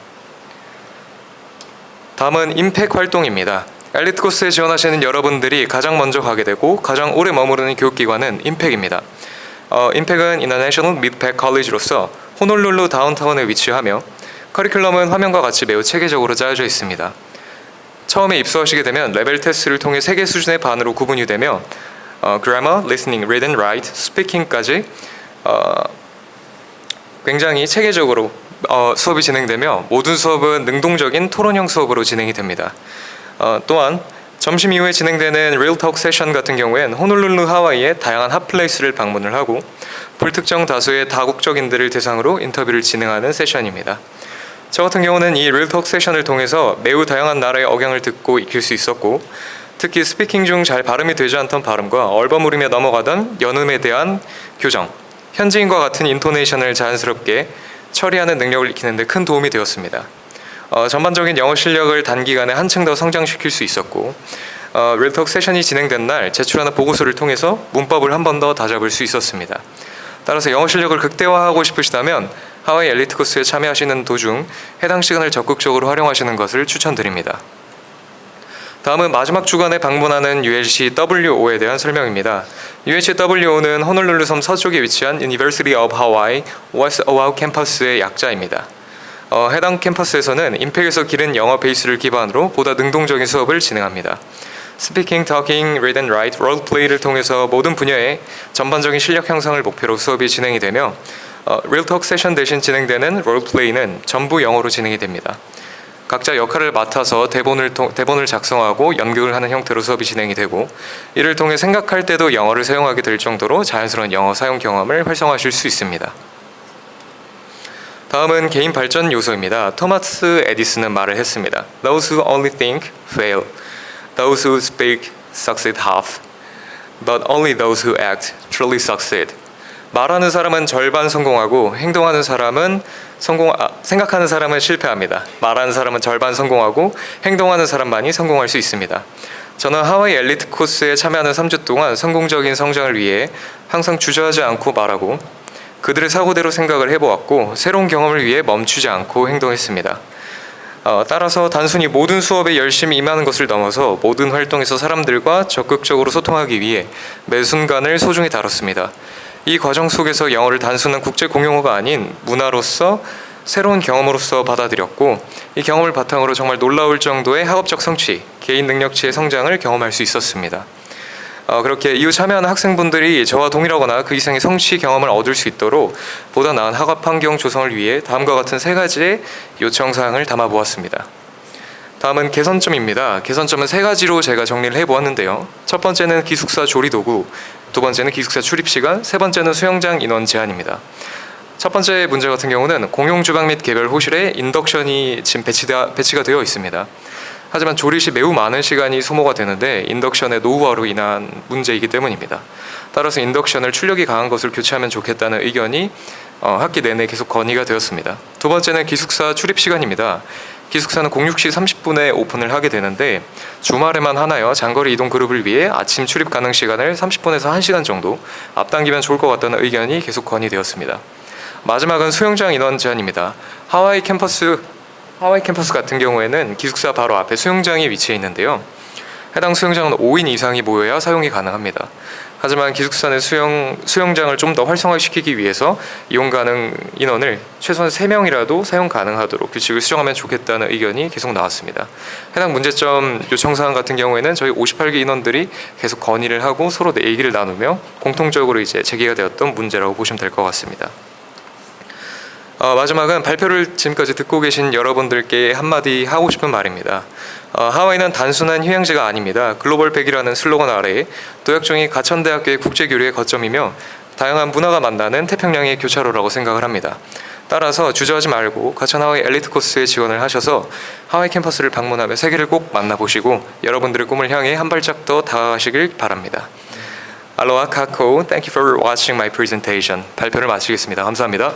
다음은 임팩 활동입니다. 엘리트 코스에 지원하시는 여러분들이 가장 먼저 가게 되고 가장 오래 머무르는 교육기관은 임팩입니다. 임팩은 International Mid-Pac College로서 호놀룰루 다운타운에 위치하며 커리큘럼은 화면과 같이 매우 체계적으로 짜여져 있습니다. 처음에 입소하시게 되면 레벨 테스트를 통해 3개 수준의 반으로 구분이 되며 Grammar, Listening, Read and Write, Speaking까지 굉장히 체계적으로 수업이 진행되며 모든 수업은 능동적인 토론형 수업으로 진행이 됩니다. 또한 점심 이후에 진행되는 Real Talk 세션 같은 경우엔 호놀룰루 하와이의 다양한 핫플레이스를 방문을 하고 불특정 다수의 다국적인들을 대상으로 인터뷰를 진행하는 세션입니다. 저 같은 경우는 이 Real Talk 세션을 통해서 매우 다양한 나라의 억양을 듣고 익힐 수 있었고 특히 스피킹 중 잘 발음이 되지 않던 발음과 얼버무리며 넘어가던 연음에 대한 교정, 현지인과 같은 인토네이션을 자연스럽게 처리하는 능력을 익히는 데 큰 도움이 되었습니다. 전반적인 영어 실력을 단기간에 한층 더 성장시킬 수 있었고 릴톡 세션이 진행된 날 제출하는 보고서를 통해서 문법을 한 번 더 다잡을 수 있었습니다. 따라서 영어 실력을 극대화하고 싶으시다면 하와이 엘리트 코스에 참여하시는 도중 해당 시간을 적극적으로 활용하시는 것을 추천드립니다. 다음은 마지막 주간에 방문하는 UHWO에 대한 설명입니다. UHWO는 호놀룰루 섬 서쪽에 위치한 University of Hawaii West Oahu 캠퍼스의 약자입니다. 해당 캠퍼스에서는 임팩에서 기른 영어 베이스를 기반으로 보다 능동적인 수업을 진행합니다. 스피킹, 토킹, read and write, 롤플레이를 통해서 모든 분야의 전반적인 실력 향상을 목표로 수업이 진행이 되며 릴톡 세션 대신 진행되는 롤플레이는 전부 영어로 진행이 됩니다. 각자 역할을 맡아서 대본을 작성하고 연극을 하는 형태로 수업이 진행이 되고 이를 통해 생각할 때도 영어를 사용하게 될 정도로 자연스러운 영어 사용 경험을 활성화하실 수 있습니다. 다음은 개인 발전 요소입니다. 토마스 에디슨은 말을 했습니다. Those who only think fail. Those who speak succeed half. But only those who act truly succeed. 말하는 사람은 절반 성공하고 행동하는 사람은 생각하는 사람은 실패합니다. 말하는 사람은 절반 성공하고 행동하는 사람만이 성공할 수 있습니다. 저는 하와이 엘리트 코스에 참여하는 3주 동안 성공적인 성장을 위해 항상 주저하지 않고 말하고 그들의 사고대로 생각을 해보았고 새로운 경험을 위해 멈추지 않고 행동했습니다. 따라서 단순히 모든 수업에 열심히 임하는 것을 넘어서 모든 활동에서 사람들과 적극적으로 소통하기 위해 매 순간을 소중히 다뤘습니다. 이 과정 속에서 영어를 단순한 국제 공용어가 아닌 문화로서 새로운 경험으로서 받아들였고 이 경험을 바탕으로 정말 놀라울 정도의 학업적 성취, 개인 능력치의 성장을 경험할 수 있었습니다. 그렇게 이후 참여하는 학생분들이 저와 동일하거나 그 이상의 성취 경험을 얻을 수 있도록 보다 나은 학업 환경 조성을 위해 다음과 같은 3가지의 요청사항을 담아보았습니다. 다음은 개선점입니다. 개선점은 3가지로 제가 정리를 해보았는데요. 첫 번째는 기숙사 조리도구, 두 번째는 기숙사 출입시간, 세 번째는 수영장 인원 제한입니다. 첫 번째 문제 같은 경우는 공용 주방 및 개별 호실에 인덕션이 지금 배치가 되어 있습니다. 하지만 조리 시 매우 많은 시간이 소모가 되는데 인덕션의 노후화로 인한 문제이기 때문입니다. 따라서 인덕션을 출력이 강한 것을 교체하면 좋겠다는 의견이 학기 내내 계속 건의가 되었습니다. 두 번째는 기숙사 출입 시간입니다. 기숙사는 06시 30분에 오픈을 하게 되는데 주말에만 하나여 장거리 이동 그룹을 위해 아침 출입 가능 시간을 30분에서 1시간 정도 앞당기면 좋을 것 같다는 의견이 계속 건의되었습니다. 마지막은 수영장 인원 제한입니다. 하와이 캠퍼스 같은 경우에는 기숙사 바로 앞에 수영장이 위치해 있는데요. 해당 수영장은 5인 이상이 모여야 사용이 가능합니다. 하지만 기숙사는 수영장을 좀 더 활성화시키기 위해서 이용 가능 인원을 최소한 3명이라도 사용 가능하도록 규칙을 수정하면 좋겠다는 의견이 계속 나왔습니다. 해당 문제점 요청사항 같은 경우에는 저희 58개 인원들이 계속 건의를 하고 서로 얘기를 나누며 공통적으로 이제 제기가 되었던 문제라고 보시면 될 것 같습니다. 마지막은 발표를 지금까지 듣고 계신 여러분들께 한마디 하고 싶은 말입니다. 하와이는 단순한 휴양지가 아닙니다. 글로벌 100이라는 슬로건 아래에 도약종이 가천대학교의 국제교류의 거점이며 다양한 문화가 만나는 태평양의 교차로라고 생각을 합니다. 따라서 주저하지 말고 가천 하와이 엘리트 코스에 지원을 하셔서 하와이 캠퍼스를 방문하며 세계를 꼭 만나보시고 여러분들의 꿈을 향해 한 발짝 더 다가가시길 바랍니다. 알로하 카코, thank you for watching my presentation. 발표를 마치겠습니다. 감사합니다.